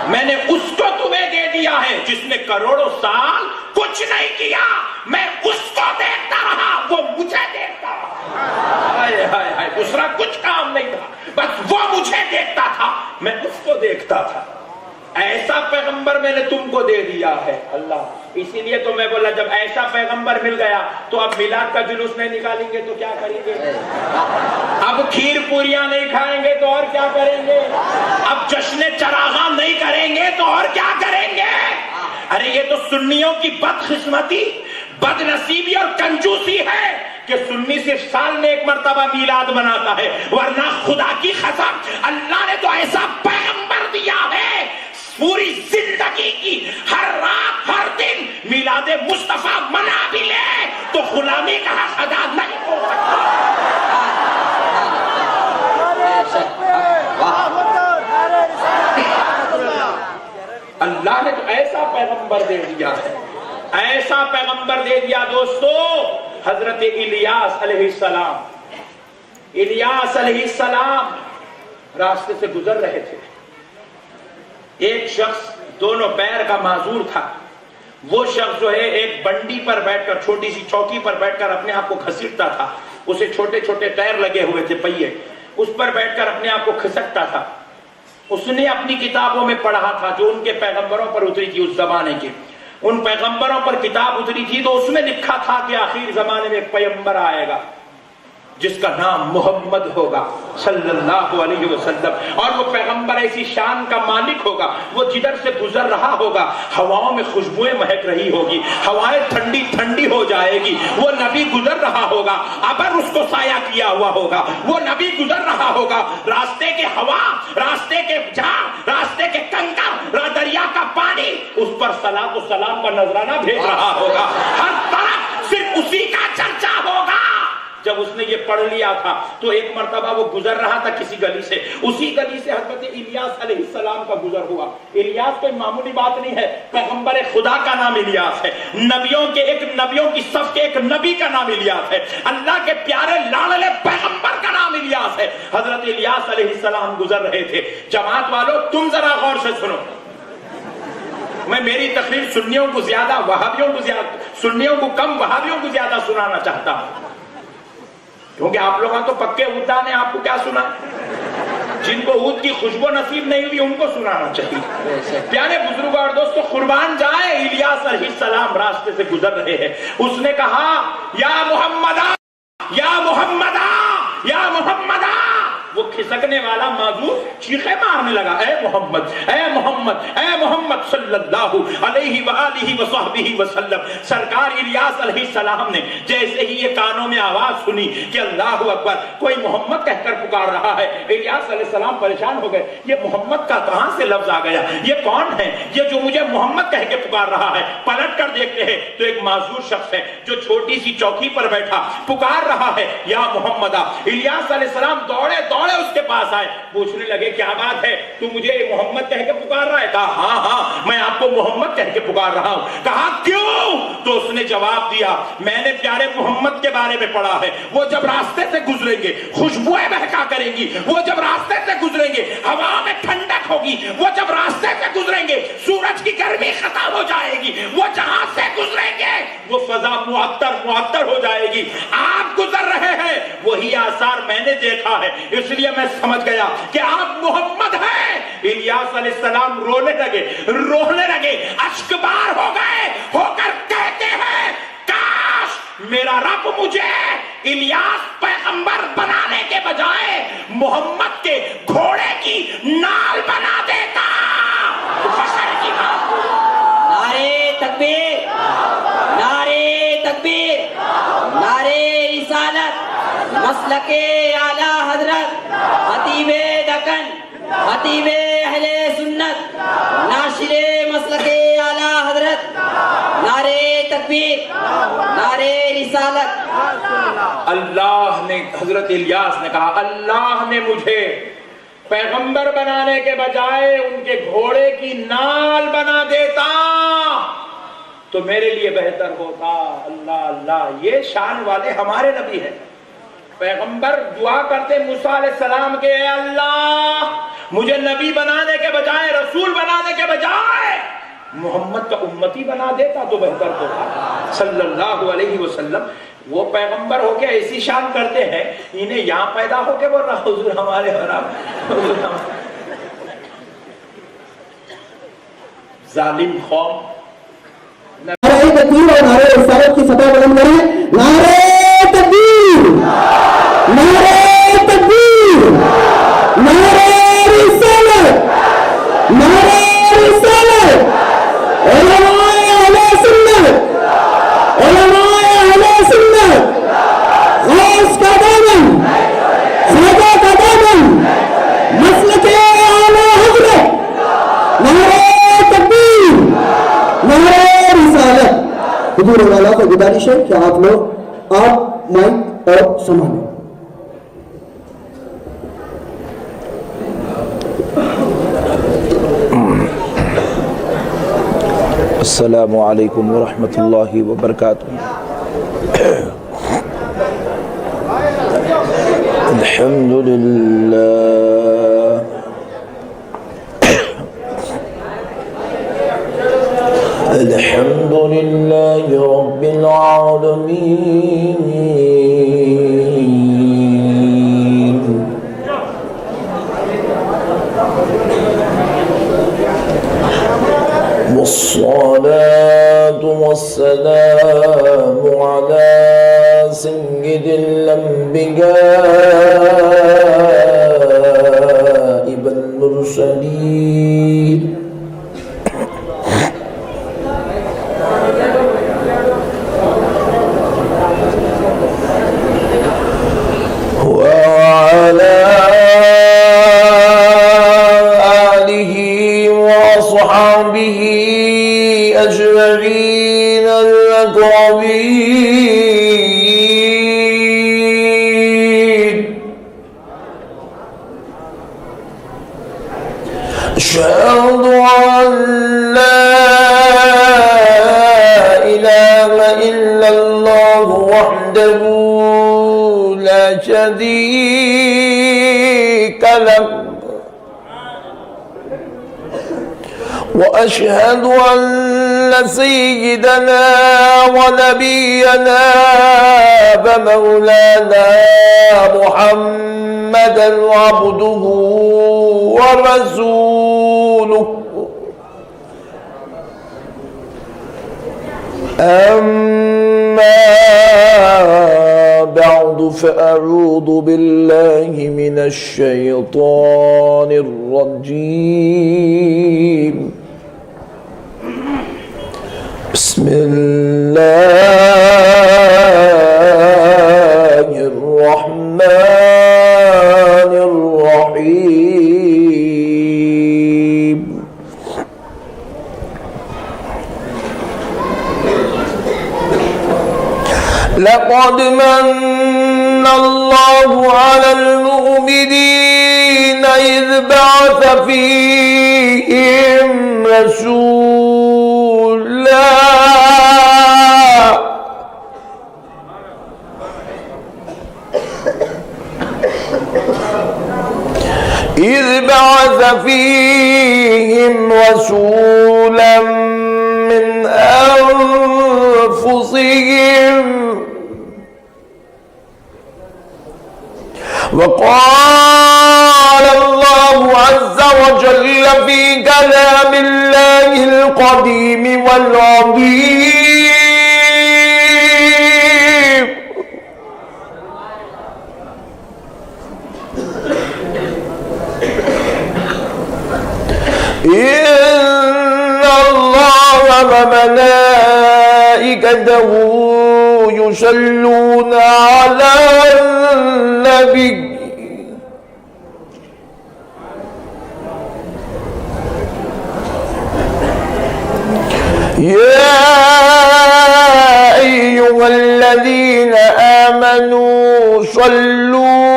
S1: میں نے اس کو تمہیں دے دیا ہے جس نے کروڑوں سال کچھ نہیں کیا، میں اس کو دیکھتا رہا، وہ مجھے دیکھتا رہا، ہائے ہائے ہائے، دوسرا کچھ کام نہیں تھا، بس وہ مجھے دیکھتا تھا، میں اس کو دیکھتا تھا۔ ایسا پیغمبر میں نے تم کو دے دیا ہے اللہ۔ اسی لیے تو میں بولا جب ایسا پیغمبر مل گیا تو اب میلاد کا جلوس نہیں نکالیں گے تو کیا کریں گے؟ اب کھیر پوریاں نہیں کھائیں گے تو اور کیا کریں گے؟ اب جشن چراغاں نہیں کریں گے تو اور کیا کریں گے؟ ارے یہ تو سنیوں کی بدقسمتی، بد نصیبی اور کنجوسی ہے کہ سنی صرف سال میں ایک مرتبہ میلاد مناتا ہے، ورنہ خدا کی قسم اللہ نے تو ایسا پیغمبر دیا ہے پوری زندگی کی ہر رات ہر دن میلاد مصطفیٰ منا بھی لے تو غلامی کا حق ادا نہیں ہو سکتا۔ اللہ نے تو ایسا پیغمبر دے دیا ہے، ایسا پیغمبر دے دیا دوستو۔ حضرت الیاس علیہ السلام، الیاس علیہ السلام راستے سے گزر رہے تھے، ایک شخص دونوں پیر کا معذور تھا، وہ شخص جو ہے ایک بنڈی پر بیٹھ کر، چھوٹی سی چوکی پر بیٹھ کر اپنے آپ کو گھسیٹتا تھا، اسے چھوٹے چھوٹے ٹائر لگے ہوئے تھے پہیے، اس پر بیٹھ کر اپنے آپ کو کھسکتا تھا۔ اس نے اپنی کتابوں میں پڑھا تھا جو ان کے پیغمبروں پر اتری تھی اس زمانے کے، ان پیغمبروں پر کتاب اتری تھی تو اس میں لکھا تھا کہ آخر زمانے میں ایک پیغمبر آئے گا جس کا نام محمد ہوگا صلی اللہ علیہ وسلم، اور وہ پیغمبر ایسی شان کا مالک ہوگا، وہ جدھر سے گزر رہا ہوگا ہواؤں میں خوشبوئیں مہک رہی ہوگی، ہوائیں ٹھنڈی ٹھنڈی ہو جائے گی، وہ نبی گزر رہا ہوگا، ابر اس کو سایہ کیا ہوا ہوگا، وہ نبی گزر رہا ہوگا، راستے کے ہوا، راستے کے جھاڑ، راستے کے کنکر، دریا کا پانی اس پر صلاۃ و سلام کا نذرانہ بھیج رہا ہوگا، ہر طرف صرف اسی کا چرچا ہوگا۔ جب اس نے یہ پڑھ لیا تھا تو ایک مرتبہ وہ گزر رہا تھا کسی گلی سے، اسی گلی سے حضرت الیاس علیہ السلام کا گزر ہوا۔ الیاس کوئی معمولی بات نہیں ہے، پیغمبر خدا کا نام الیاس ہے، نبیوں کی صف کے ایک نبی کا نام الیاس ہے، اللہ کے پیارے لاڈلے پیغمبر کا نام الیاس ہے۔ حضرت الیاس علیہ السلام گزر رہے تھے۔ جماعت والوں تم ذرا غور سے سنو، میں میری تقریر سنیوں کو زیادہ وہابیوں کو زیادہ، سنیوں کو کم وہابیوں کو زیادہ سنانا چاہتا ہوں، کیونکہ آپ لوگ تو پکے اودان ہیں، آپ کو کیا سنا؟ جن کو اود کی خوشبو نصیب نہیں ہوئی ان کو سنانا چاہیے۔ پیارے بزرگوں اور دوستو، قربان جائے، الیاس علیہ السلام راستے سے گزر رہے ہیں، اس نے کہا یا محمدہ یا محمدہ یا محمدہ، وہ کھسکنے والا معذور چیخے مارنے لگا، اے محمد اے محمد اے محمد صلی اللہ علیہ وآلہ وصحبہ وسلم۔ سرکار الیاس علیہ السلام نے جیسے ہی یہ کانوں میں آواز سنی کہ اللہ اکبر، کوئی محمد کہہ کر پکار رہا ہے، الیاس علیہ السلام پریشان ہو گئے، یہ محمد کا کہاں سے لفظ آ گیا، یہ کون ہے یہ جو مجھے محمد کہہ کے پکار رہا ہے؟ پلٹ کر دیکھتے ہیں تو ایک معذور شخص ہے جو چھوٹی سی چوکی پر بیٹھا پکار رہا ہے یا محمدہ۔ الیاس علیہ السلام دوڑے اس کے پاس آئے، پوچھنے لگے کیا بات ہے، تو مجھے محمد کہہ کے پکار رہا ہے؟ کہا ہاں میں آپ کو محمد کہہ کے پکار رہا ہوں۔ کہا کیوں؟ تو اس نے جواب دیا میں نے پیارے محمد کے بارے میں پڑھا ہے، وہ جب راستے سے گزریں گے خوشبوئیں مہکا کریں گی، وہ جب راستے سے گزریں گے ہوا میں ٹھنڈک ہوگی، وہ جب راستے سے گزریں گے سورج کی گرمی ختم ہو جائے گی، وہ جہاں سے گزریں گے وہ فضا معطر ہو جائے گی۔ آپ گزر رہے ہیں، وہی آثار میں نے دیکھا ہے، اس لیے میں سمجھ گیا کہ آپ محمد ہیں۔ الیاس علیہ السلام رونے لگے، اشک بار ہو گئے، ہو کر کہتے ہیں کاش میرا رب مجھے الیاس پیغمبر بنانے کے بجائے محمد کے گھوڑے کی نال بنا دیتا۔ فخر کی بات،
S2: نعرے تکبیر، نعرے تکبیر، نعرے رسالت، مسلک اعلی حضرت خطیب دکن، خطیب اہل سنت، ناشر مسلک اعلی حضرت، نعرے تکبیر، نعرے رسالت۔
S1: اللہ نے، حضرت الیاس نے کہا اللہ نے مجھے پیغمبر بنانے کے بجائے ان کے گھوڑے کی نال بنا دیتا تو میرے لیے بہتر ہوتا۔ اللہ اللہ، یہ شان والے ہمارے نبی ہیں، پیغمبر دعا کرتے موسیٰ علیہ السلام کے اے اللہ مجھے نبی بنانے کے بجائے رسول بنانے کے بجائے محمد کا امتی بنا دیتا تو بہتر ہوتا صلی اللہ علیہ وسلم. وہ پیغمبر ہو کے ایسی شان کرتے ہیں انہیں یہاں پیدا ہو کے بول رہا حضور ہمارے ظالم قوم.
S3: نعرہ تکبیر اور نعرہ رسالت کی سطح بلند کریں. نعرہ تکبیر، نعرہ تکبیر، نعرہ رسالت، نعرہ رسالت. علماء اہل سنت، علماء اہل سنت، غوث کا دامن، خواجہ کا دامن، مسلک اعلی حضرت. نعرہ تکبیر، نعرہ رسالت. حضور والا کو گزارش ہے کہ آپ لوگ آپ مائک اور سنبھالیں.
S1: السلام علیکم ورحمۃ اللہ وبرکاتہ. الحمد للہ الحمد للہ رب العالمین. والصلاة والسلام على سيد الأنبياء والمرسلين وعلى آله وأصحابه أجمعين الأكرمين. أشهد أن لا إله إلا الله وحده لا شريك له وأشهد أن سيدنا ونبينا ومولانا محمدا عبده ورسوله. أما بعد فأعوذ بالله من الشيطان الرجيم. بسم الله الرحمن الرحيم. لقد من الله على المؤمنين إذ بعث فيهم رسولا من أنفسهم وقال الله عز وجل في كلام الله القديم والعظيم إن الله وملائكته يصلون على النبي يا أيها الذين آمنوا صلوا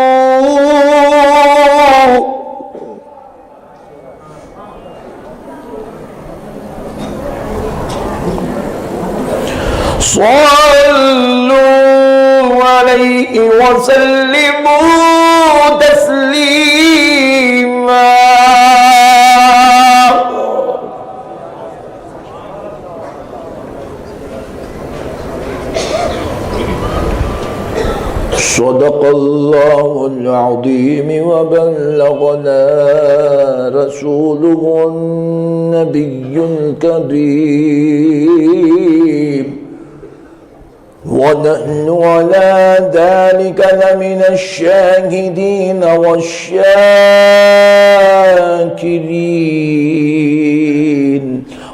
S1: عليه علیہ وسلموا تسلیما۔ صدق اللہ العظیم وبلغنا رسوله النبی الکریم ونحن على ذلك لمن الشاهدين والشاكرين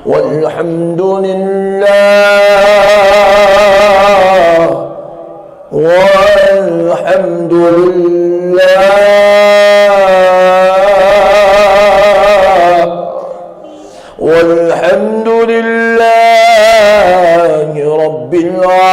S1: والحمد لله رب العالمين۔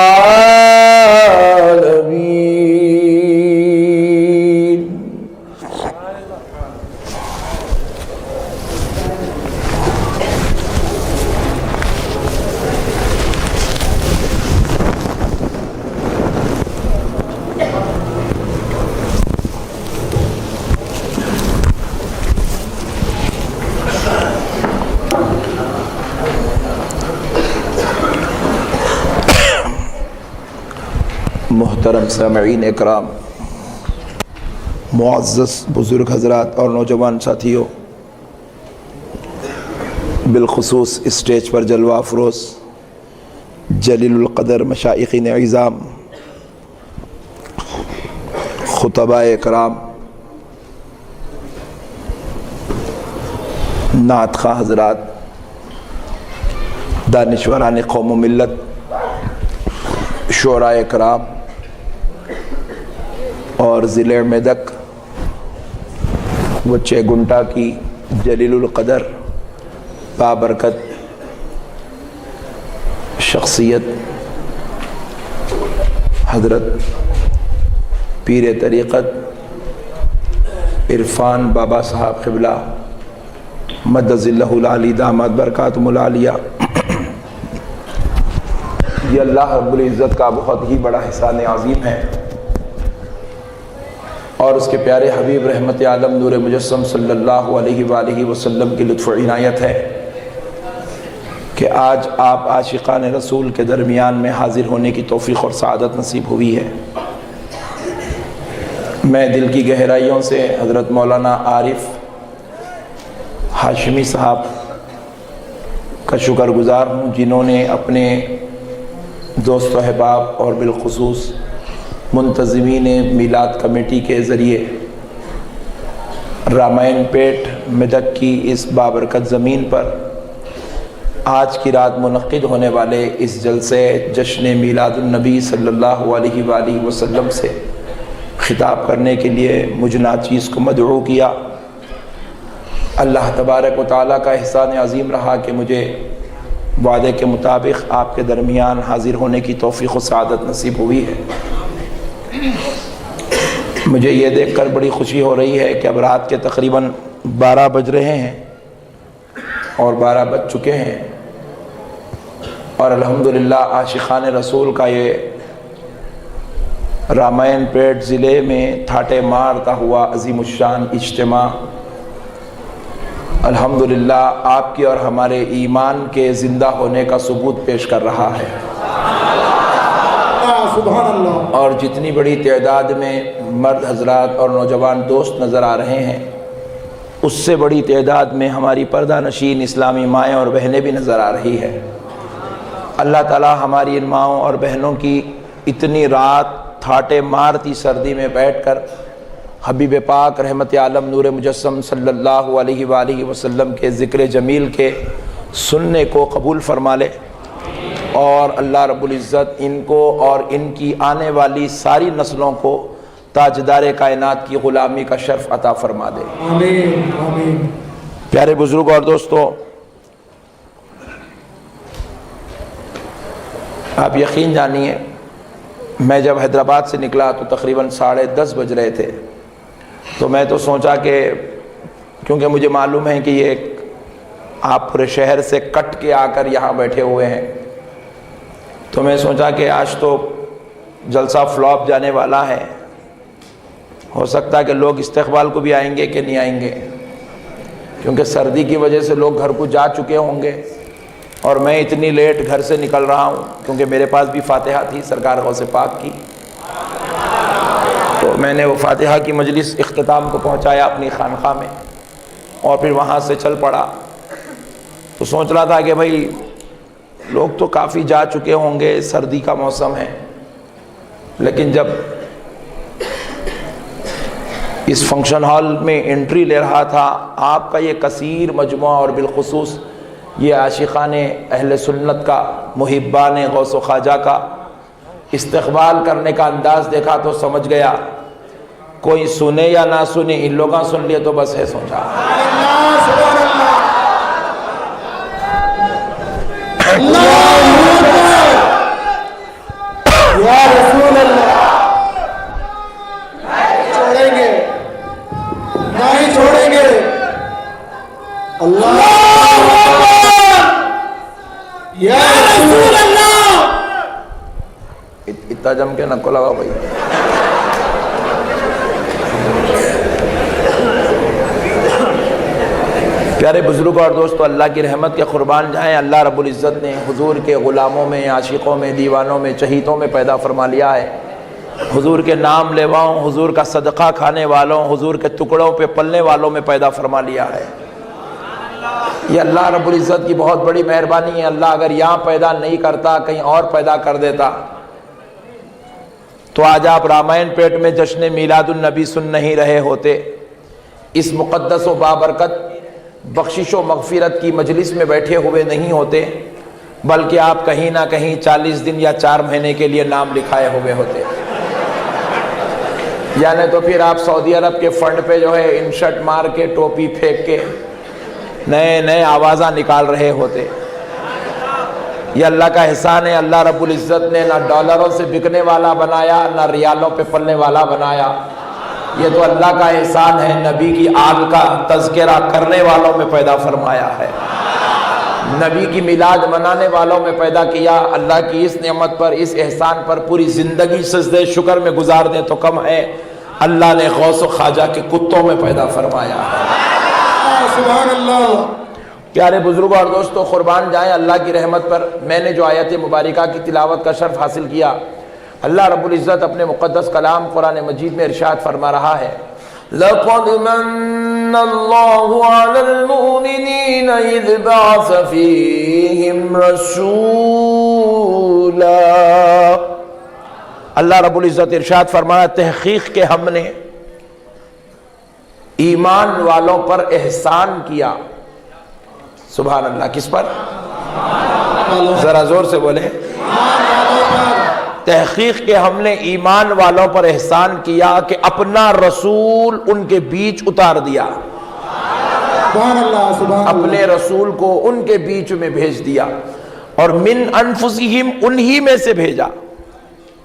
S1: محترم سامعین اکرام، معزز بزرگ حضرات اور نوجوان ساتھیوں، بالخصوص اسٹیج پر جلوہ افروز جلیل القدر مشائخین اعظام، خطباء اکرام، نعت خواہ حضرات، دانشوران قوم و ملت، شعراء اکرام اور ضلع میدک و چھ گنٹا کی جلیل القدر بابرکت شخصیت حضرت پیر طریقت عرفان بابا صاحب قبلہ مدد اللہ العالی داماد برکاتہم العالیہ، یہ اللہ رب العزت کا بہت ہی بڑا احسان عظیم ہے، اور اس کے پیارے حبیب رحمت عالم نور مجسم صلی اللہ علیہ وآلہ وسلم کی لطف و عنایت ہے کہ آج آپ عاشقان رسول کے درمیان میں حاضر ہونے کی توفیق اور سعادت نصیب ہوئی ہے۔ میں دل کی گہرائیوں سے حضرت مولانا عارف ہاشمی صاحب کا شکر گزار ہوں، جنہوں نے اپنے دوست و احباب اور بالخصوص منتظمین میلاد کمیٹی کے ذریعے رامائن پیٹ میدک کی اس بابرکت زمین پر آج کی رات منعقد ہونے والے اس جلسے جشن میلاد النبی صلی اللہ علیہ وآلہ وسلم سے خطاب کرنے کے لیے مجھ ناچیز کو مدعو کیا۔ اللہ تبارک و تعالیٰ کا احسان عظیم رہا کہ مجھے وعدے کے مطابق آپ کے درمیان حاضر ہونے کی توفیق و سعادت نصیب ہوئی ہے۔ مجھے یہ دیکھ کر بڑی خوشی ہو رہی ہے کہ اب رات کے تقریباً 12 بج رہے ہیں اور 12 بج چکے ہیں، اور الحمدللہ عاشقان رسول کا یہ رامائن پیٹ ضلع میں تھاٹے مارتا ہوا عظیم الشان اجتماع الحمدللہ آپ کی اور ہمارے ایمان کے زندہ ہونے کا ثبوت پیش کر رہا ہے۔
S3: سبحان اللہ۔
S1: اور جتنی بڑی تعداد میں مرد حضرات اور نوجوان دوست نظر آ رہے ہیں، اس سے بڑی تعداد میں ہماری پردہ نشین اسلامی مائیں اور بہنیں بھی نظر آ رہی ہے۔ اللہ تعالی ہماری ان ماؤں اور بہنوں کی اتنی رات تھاٹے مارتی سردی میں بیٹھ کر حبیب پاک رحمت عالم نور مجسم صلی اللہ علیہ وآلہ وسلم کے ذکر جمیل کے سننے کو قبول فرما لے، اور اللہ رب العزت ان کو اور ان کی آنے والی ساری نسلوں کو تاجدار کائنات کی غلامی کا شرف عطا فرما دے۔
S3: آمین آمین۔
S1: پیارے بزرگوں اور دوستوں، آپ یقین جانیے، میں جب حیدرآباد سے نکلا تو تقریباً 10:30 بج رہے تھے، تو میں تو سوچا کہ کیونکہ مجھے معلوم ہے کہ یہ آپ پورے شہر سے کٹ کے آ کر یہاں بیٹھے ہوئے ہیں، تو میں سوچا کہ آج تو جلسہ فلاپ جانے والا ہے. ہو سکتا ہے کہ لوگ استقبال کو بھی آئیں گے کہ نہیں آئیں گے، کیونکہ سردی کی وجہ سے لوگ گھر کو جا چکے ہوں گے، اور میں اتنی لیٹ گھر سے نکل رہا ہوں کیونکہ میرے پاس بھی فاتحہ تھی سرکار غوث پاک کی. تو میں نے وہ فاتحہ کی مجلس اختتام کو پہنچایا اپنی خانقاہ میں، اور پھر وہاں سے چل پڑا. تو سوچ رہا تھا کہ بھائی لوگ تو کافی جا چکے ہوں گے، سردی کا موسم ہے، لیکن جب اس فنکشن ہال میں انٹری لے رہا تھا، آپ کا یہ کثیر مجموعہ اور بالخصوص یہ عاشقان اہل سنت کا، محبان غوث و خواجہ کا استقبال کرنے کا انداز دیکھا تو سمجھ گیا کوئی سنے یا نہ سنے، ان لوگاں سن لیے تو بس ہے. سوچا
S3: یا رسول اللہ، چھوڑیں گے نہیں چھوڑیں گے. اللہ یا رسول اللہ.
S1: اتنا جم کے نکو لگا بھائی. پیارے بزرگوں اور دوستو، اللہ کی رحمت کے قربان جائیں. اللہ رب العزت نے حضور کے غلاموں میں، عاشقوں میں، دیوانوں میں، چہیتوں میں پیدا فرما لیا ہے. حضور کے نام لیواؤں، حضور کا صدقہ کھانے والوں، حضور کے ٹکڑوں پہ پلنے والوں میں پیدا فرما لیا ہے. یہ اللہ رب العزت کی بہت بڑی مہربانی ہے. اللہ اگر یہاں پیدا نہیں کرتا، کہیں اور پیدا کر دیتا، تو آج آپ رامائن پیٹ میں جشن میلاد النبی سن نہیں رہے ہوتے، اس مقدس و بابرکت بخشش و مغفرت کی مجلس میں بیٹھے ہوئے نہیں ہوتے، بلکہ آپ کہیں نہ کہیں 40 دن یا 4 مہینے کے لیے نام لکھائے ہوئے ہوتے. یعنی تو پھر آپ سعودی عرب کے فنڈ پہ جو ہے انشرٹ مار کے، ٹوپی پھینک کے نئے نئے آوازاں نکال رہے ہوتے. یہ اللہ کا احسان ہے. اللہ رب العزت نے نہ ڈالروں سے بکنے والا بنایا، نہ ریالوں پہ پلنے والا بنایا. یہ تو اللہ کا احسان ہے، نبی کی آل کا تذکرہ کرنے والوں میں پیدا فرمایا ہے، نبی کی میلاد منانے والوں میں پیدا کیا. اللہ کی اس نعمت پر، اس احسان پر پوری زندگی سجدے شکر میں گزار دیں تو کم ہے. اللہ نے غوث و خواجہ کے کتوں میں پیدا فرمایا ہے.
S3: سبحان اللہ.
S1: پیارے بزرگوں اور دوستو، قربان جائیں اللہ کی رحمت پر. میں نے جو آیت مبارکہ کی تلاوت کا شرف حاصل کیا، اللہ رب العزت اپنے مقدس کلام قرآن مجید میں ارشاد فرما رہا ہے، لَقَدْ مَنَّ اللَّهُ عَلَى الْمُؤْمِنِينَ إِذْ بَعَثَ فِيهِمْ رَسُولًا. اللہ رب العزت ارشاد فرمایا، تحقیق کہ ہم نے ایمان والوں پر احسان کیا. سبحان اللہ. کس پر؟ ذرا زور سے بولے. تحقیق کہ ہم نے ایمان والوں پر احسان کیا کہ اپنا رسول ان کے بیچ اتار دیا.
S3: سبحان اللہ. سبحان اللہ.
S1: اپنے رسول کو ان کے بیچ میں بھیج دیا، اور من انفسہم، انہی میں سے بھیجا.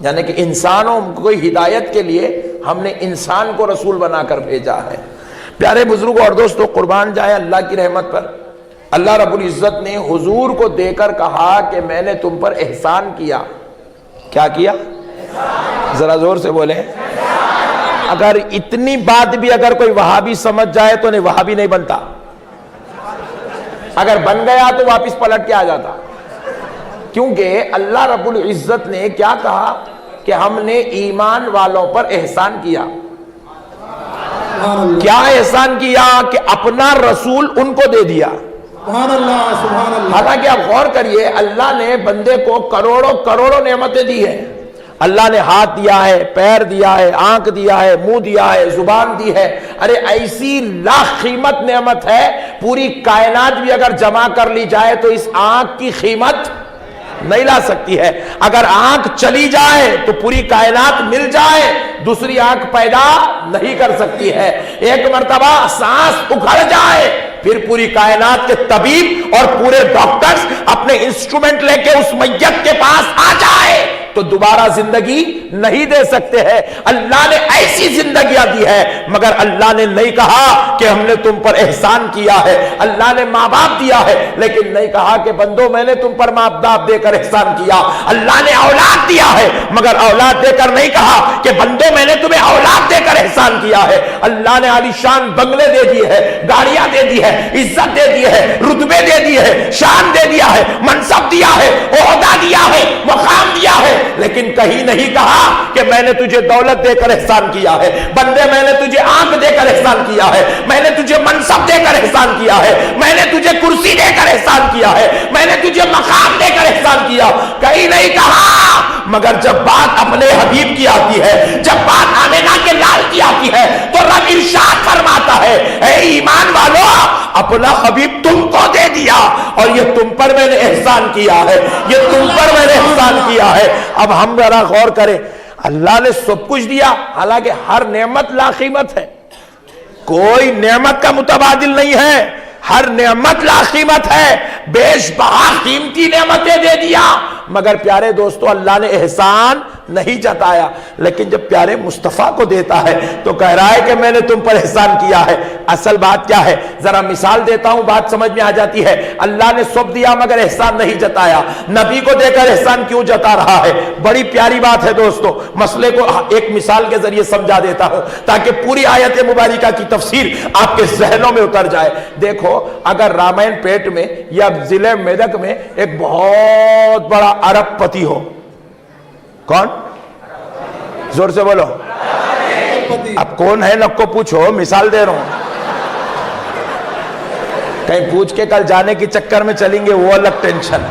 S1: یعنی کہ انسانوں کو ہدایت کے لیے ہم نے انسان کو رسول بنا کر بھیجا ہے. پیارے بزرگوں اور دوستو، قربان جائیں اللہ کی رحمت پر. اللہ رب العزت نے حضور کو دے کر کہا کہ میں نے تم پر احسان کیا. کیا کیا؟ ذرا زور سے بولیں. اگر اتنی بات بھی اگر کوئی وہابی سمجھ جائے تو نہیں، وہابی نہیں بنتا. اگر بن گیا تو واپس پلٹ کے آ جاتا. کیونکہ اللہ رب العزت نے کیا کہا کہ ہم نے ایمان والوں پر احسان کیا. کیا احسان کیا؟ کہ اپنا رسول ان کو دے دیا.
S3: سبحان اللہ. سبحان اللہ.
S1: حالانکہ آپ غور کریے، اللہ نے بندے کو کروڑوں کروڑوں نعمتیں دی ہیں. اللہ نے ہاتھ دیا ہے، پیر دیا ہے، آنکھ دیا ہے، منہ دیا ہے، زبان دی ہے. ارے ایسی لاکھ قیمت نعمت ہے، پوری کائنات بھی اگر جمع کر لی جائے تو اس آنکھ کی قیمت نہیں لا سکتی ہے. اگر آنکھ چلی جائے تو پوری کائنات مل جائے، دوسری آنکھ پیدا نہیں کر سکتی ہے. ایک مرتبہ سانس اکھڑ جائے، پھر پوری کائنات کے طبیب اور پورے ڈاکٹرز اپنے انسٹرومنٹ لے کے اس میت کے پاس آ جائے
S4: تو دوبارہ زندگی نہیں دے سکتے ہیں. اللہ نے ایسی زندگیاں دی ہے مگر اللہ نے نہیں کہا کہ ہم نے تم پر احسان کیا ہے. اللہ نے ماں باپ دیا ہے لیکن نہیں کہا کہ بندوں میں نے تم پر ماں باپ دے کر احسان کیا. اللہ نے اولاد دیا ہے مگر اولاد دے کر نہیں کہا کہ بندوں میں نے تمہیں اولاد دے کر احسان کیا ہے. اللہ نے عالیشان بنگلے دے دیے ہے, گاڑیاں دے دی ہے, عزت دے دی ہے, رتبے دے دیے ہے, شان دے دیا ہے, منصب دیا ہے, عہدہ دیا ہے, مقام دیا ہے, لیکن کہیں نہیں کہا کہ میں نے تجھے دولت دے کر احسان کیا ہے. بندے میں نے تجھے آنکھ دے کر احسان کیا ہے, میں نے تجھے منصب دے کر احسان کیا ہے, میں نے تجھے کرسی دے کر احسان کیا ہے, میں نے تجھے مقام دے کر احسان کیا. کہیں نہیں کہا مگر جب بات اپنے حبیب کی آتی ہے, جب بات آمینہ کے لال کی آتی ہے تو رب ارشاد فرماتا ہے اے ایمان والو اپنا حبیب تم کو دے دیا اور یہ تم پر میں نے احسان کیا ہے, یہ تم پر میں نے احسان کیا ہے. اب ہم ذرا غور کریں, اللہ نے سب کچھ دیا حالانکہ ہر نعمت لا قیمت ہے, کوئی نعمت کا متبادل نہیں ہے, ہر نعمت لا قیمت ہے, بیش بہا قیمتی نعمتیں دے دیا مگر پیارے دوستو اللہ نے احسان نہیں جتایا. لیکن جب پیارے مصطفیٰ کو دیتا ہے تو کہہ رہا ہے کہ میں نے تم پر احسان کیا ہے. اصل بات کیا ہے ذرا مثال دیتا ہوں, بات سمجھ میں آ جاتی ہے. اللہ نے سب دیا مگر احسان نہیں جتایا, نبی کو دے کر احسان کیوں جتا رہا ہے؟ بڑی پیاری بات ہے دوستو, مسئلے کو ایک مثال کے ذریعے سمجھا دیتا ہوں تاکہ پوری آیت مبارکہ کی تفسیر آپ کے ذہنوں میں اتر جائے. دیکھو اگر رامائن پیٹ میں یا ضلع میدک میں ایک بہت بڑا ارب پتی ہو, کون زور سے بولو, اب کون ہے نک کو پوچھو, مثال دے رہا ہوں, کہیں پوچھ کے کل جانے کی چکر میں چلیں گے وہ الگ ٹینشن.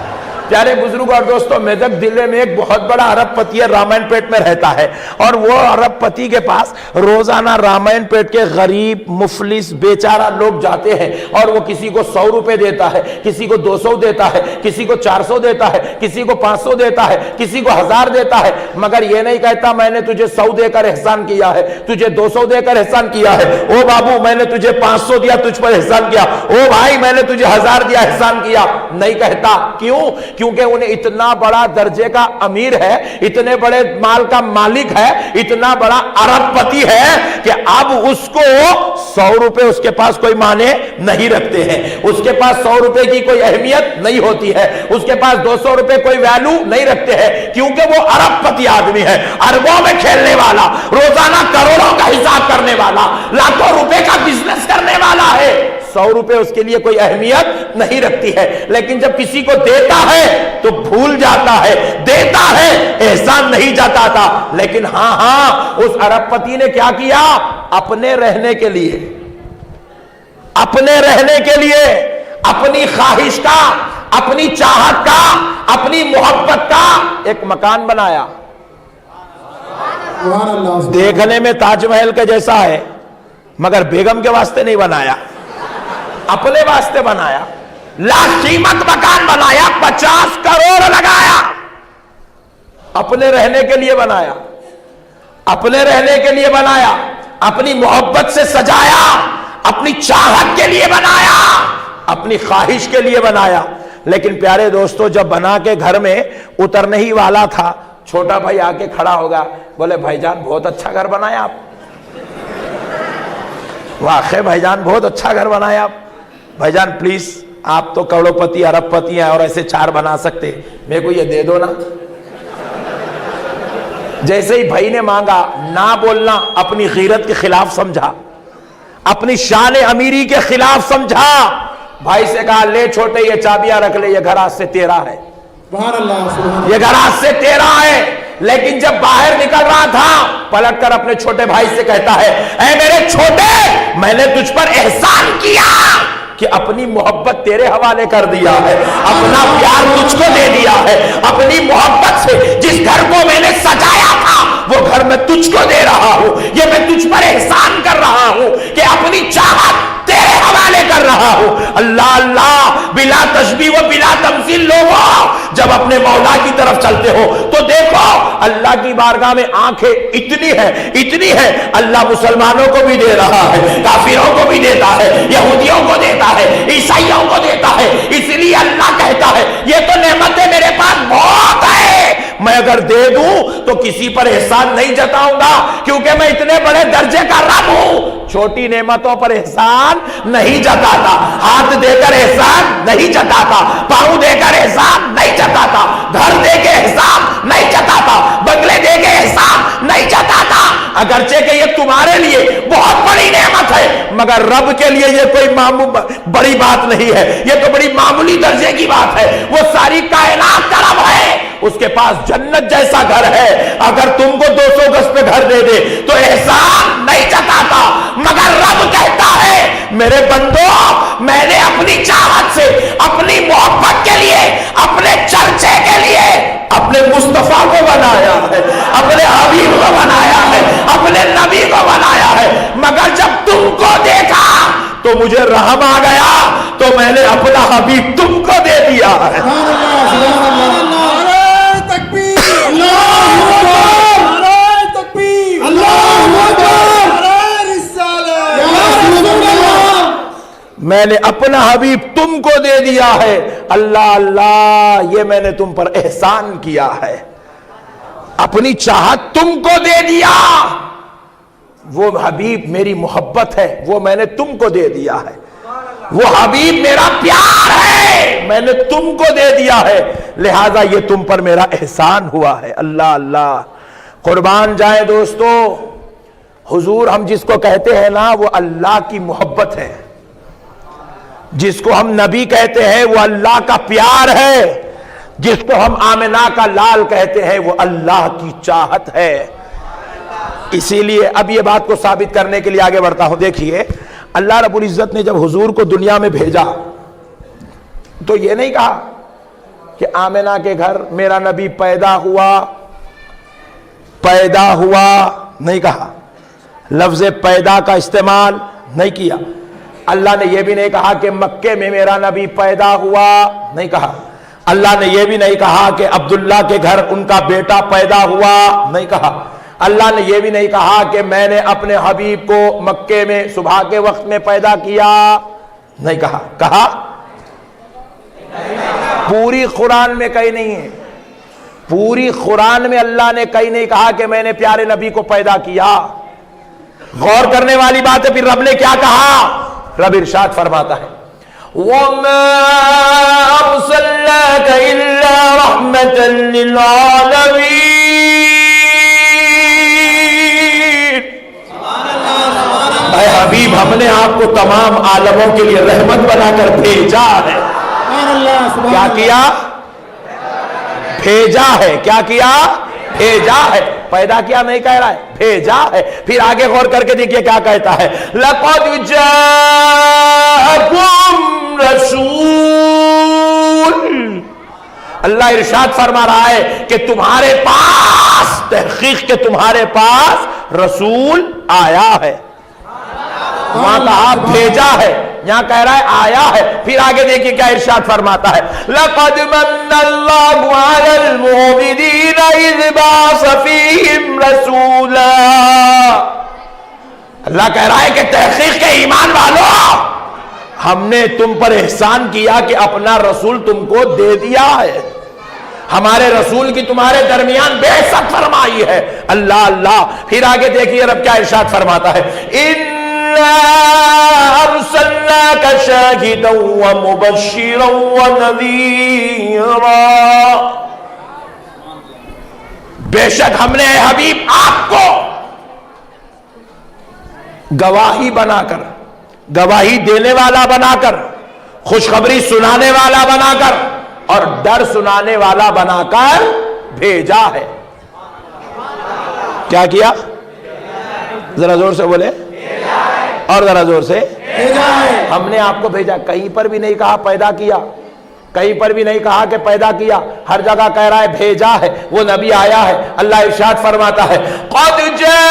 S4: پیارے بزرگ اور دوستوں, میدک ضلع میں ایک بہت بڑا ارب پتی ہے, رامائن پیٹ میں رہتا ہے, اور وہ ارب پتی کے پاس روزانہ رامائن پیٹ کے غریب مفلس بیچارہ لوگ جاتے ہیں اور وہ کسی کو 100 روپے دیتا ہے, کسی کو 200 دیتا ہے, کسی کو 400 دیتا ہے, کسی کو 500 دیتا ہے, کسی کو 1000 دیتا ہے, مگر یہ نہیں کہتا میں نے تجھے 100 دے کر احسان کیا ہے, تجھے 200 دے کر احسان کیا ہے, او بابو میں نے تجھے 500 دیا تجھ پر احسان کیا, او بھائی میں نے تجھے 1000 دیا احسان کیا. نہیں کہتا. کیوں؟ کیونکہ انہیں اتنا بڑا درجے کا امیر ہے, اتنے بڑے مال کا مالک ہے, اتنا بڑا ارب پتی ہے کہ اب اس کو 100 روپے اس کے پاس کوئی معنی نہیں رکھتے ہیں, اس کے پاس 100 روپے کی کوئی اہمیت نہیں ہوتی ہے, اس کے پاس 200 روپے کوئی ویلو نہیں رکھتے ہیں, کیونکہ وہ ارب پتی آدمی ہے, اربوں میں کھیلنے والا, روزانہ کروڑوں کا حساب کرنے والا, لاکھوں روپے کا بزنس کرنے والا ہے. 100 روپے اس کے لیے کوئی اہمیت نہیں رکھتی ہے. لیکن جب کسی کو دیتا ہے تو بھول جاتا ہے, دیتا ہے احسان نہیں جتاتا. لیکن ہاں اس ارب پتی نے کیا کیا؟ اپنے رہنے کے لیے, اپنے رہنے کے لیے اپنی خواہش کا, اپنی چاہت کا, اپنی محبت کا ایک مکان بنایا. دیکھنے میں تاج محل کے جیسا ہے مگر بیگم کے واسطے نہیں بنایا, اپنے واسطے بنایا. لاکھ قیمت مکان بنایا, 50 کروڑ لگایا, اپنے رہنے کے لیے بنایا, اپنے رہنے کے لیے بنایا, اپنی محبت سے سجایا, اپنی چاہت کے لیے بنایا, اپنی خواہش کے لیے بنایا. لیکن پیارے دوستو جب بنا کے گھر میں اترنے ہی والا تھا, چھوٹا بھائی آ کے کھڑا ہوگا, بولے بھائی جان بہت اچھا گھر بنایا آپ, واقعی بھائی جان بہت اچھا گھر بنایا آپ, بھائی جان پلیز آپ تو کروڑ پتی ارب پتی ہیں اور ایسے 4 بنا سکتے, میرے کو یہ دے دو نا. جیسے ہی بھائی نے مانگا, نہ بولنا اپنی غیرت کے خلاف سمجھا, اپنی شان امیری کے خلاف سمجھا. بھائی سے کہا لے چھوٹے یہ چابیاں رکھ لے, یہ گھر آج سے تیرا ہے, یہ گھر آج سے تیرا ہے. لیکن جب باہر نکل رہا تھا پلٹ کر اپنے چھوٹے بھائی سے کہتا ہے اے میرے چھوٹے, میں نے تجھ پر احسان کیا کہ اپنی محبت تیرے حوالے کر دیا ہے, اپنا پیار تجھ کو دے دیا ہے, اپنی محبت سے جس گھر کو میں نے سجایا تھا وہ گھر میں تجھ کو دے رہا ہوں, یہ میں تجھ پر احسان کر رہا ہوں کہ اپنی چاہت تیرے حوالے کر رہا ہوں. اللہ اللہ, بلا تشبیہ و بلا تمثیل لوگوں جب اپنے مولا کی طرف چلتے ہو تو دیکھو اللہ کی بارگاہ میں آنکھیں اتنی ہے, اللہ مسلمانوں کو بھی دے رہا ہے, کافروں کو بھی دیتا ہے, یہودیوں کو دیتا ہے, عیسائیوں کو دیتا ہے. اس لیے اللہ کہتا ہے یہ تو نعمتیں میرے پاس بہت ہے میں اگر دے دوں تو کسی پر احسان نہیں جتاؤں گا، کیونکہ میں اتنے بڑے درجے کا رب ہوں۔ چھوٹی نعمتوں پر احسان نہیں جتاتا، ہاتھ دے کر احسان نہیں جتاتا، پاؤں دے کر احسان نہیں جتاتا، گھر دے کے احسان نہیں جتاتا، بنگلے دے کے احسان نہیں جتاتا، اگرچہ کہ یہ تمہارے لیے بہت بڑی نعمت ہے، مگر رب کے لیے یہ کوئی بڑی بات نہیں ہے، یہ تو بڑی معمولی درجے کی بات ہے۔ وہ ساری کائنات کا رب ہے، اس کے پاس جنت جیسا گھر ہے، اگر تم کو 200 گز پہ گھر دے دے تو احسان نہیں جتاتا، مگر رب کہتا ہے میرے بندو، میں نے اپنی چاہت سے، اپنی محبت کے لیے، اپنے چرچے کے لیے اپنے مصطفیٰ کو بنایا ہے، اپنے حبیب کو بنایا ہے، اپنے نبی کو بنایا ہے، مگر جب تم کو دیکھا تو مجھے رحم آ گیا، تو میں نے اپنا حبیب تم کو دے دیا ہے۔ میں نے اپنا حبیب تم کو دے دیا ہے، اللہ اللہ یہ میں نے تم پر احسان کیا ہے، اپنی چاہت تم کو دے دیا، وہ حبیب میری محبت ہے، وہ میں نے تم کو دے دیا ہے، وہ حبیب میرا پیار ہے، میں نے تم کو دے دیا ہے، لہذا یہ تم پر میرا احسان ہوا ہے۔ اللہ اللہ، قربان جائیں دوستو، حضور ہم جس کو کہتے ہیں نا وہ اللہ کی محبت ہے، جس کو ہم نبی کہتے ہیں وہ اللہ کا پیار ہے، جس کو ہم آمنہ کا لال کہتے ہیں وہ اللہ کی چاہت ہے۔ اسی لیے اب یہ بات کو ثابت کرنے کے لیے آگے بڑھتا ہوں۔ دیکھیے اللہ رب العزت نے جب حضور کو دنیا میں بھیجا تو یہ نہیں کہا کہ آمنہ کے گھر میرا نبی پیدا ہوا نہیں کہا، لفظ پیدا کا استعمال نہیں کیا۔ اللہ نے یہ بھی نہیں کہا کہ مکے میں میرا نبی پیدا ہوا، نہیں کہا۔ اللہ نے یہ بھی نہیں کہا کہ عبداللہ کے گھر ان کا بیٹا پیدا ہوا، نہیں کہا۔ اللہ نے یہ بھی نہیں کہا کہ میں نے اپنے حبیب کو مکے میں صبح کے وقت میں پیدا کیا، نہیں کہا۔ کہا پوری قرآن میں کہیں نہیں ہے، پوری قرآن میں اللہ نے کہیں نہیں کہا کہ میں نے پیارے نبی کو پیدا کیا۔ غور کرنے والی بات ہے، پھر رب نے کیا کہا؟ رب ارشاد فرماتا ہے وَمَا أَرْسَلْنَاكَ إِلَّا رَحْمَةً لِلْعَالَمِينَ۔ اے حبیب، ہم نے آپ کو تمام عالموں کے لیے رحمت بنا کر بھیجا ہے۔ کیا کیا؟ بھیجا ہے۔ کیا کیا؟ بھیجا ہے۔ پیدا کیا نہیں کہہ رہا ہے، بھیجا ہے۔ پھر آگے غور کر کے دیکھیے کیا کہتا ہے، لَقَدْ جَاءَكُمْ رَسُولٌ۔ اللہ ارشاد فرما رہا ہے کہ تمہارے پاس، تحقیق کہ تمہارے پاس رسول آیا ہے۔ وہاں کہا بھیجا ہے، یہاں کہہ رہا ہے آیا ہے۔ پھر آگے دیکھیے کیا ارشاد فرماتا ہے، لَقَدْ مَنَّ اللَّهُ عَلَى الْمُؤْمِنِينَ إِذْ بَعَثَ فِيهِمْ رَسُولًا۔ اللہ کہہ رہا ہے کہ تحقیق کے ایمان والو، ہم نے تم پر احسان کیا کہ اپنا رسول تم کو دے دیا ہے، ہمارے رسول کی تمہارے درمیان بعثت فرمائی ہے۔ اللہ اللہ، پھر آگے دیکھیے رب کیا ارشاد فرماتا ہے، أرسلناك شاهدا ومبشرا ونذيرا۔ بے شک ہم نے اے حبیب آپ کو گواہی بنا کر، گواہی دینے والا بنا کر، خوشخبری سنانے والا بنا کر اور ڈر سنانے والا بنا کر بھیجا ہے۔ کیا کیا؟ ذرا زور سے بولے اور ذرا زور سے، ہم نے آپ کو بھیجا۔ کہیں پر بھی نہیں کہا پیدا کیا، کہیں پر بھی نہیں کہا کہ پیدا کیا، ہر جگہ کہہ رہا ہے بھیجا ہے، وہ نبی آیا ہے۔ اللہ ارشاد فرماتا ہے قَدْ جَاءَكُم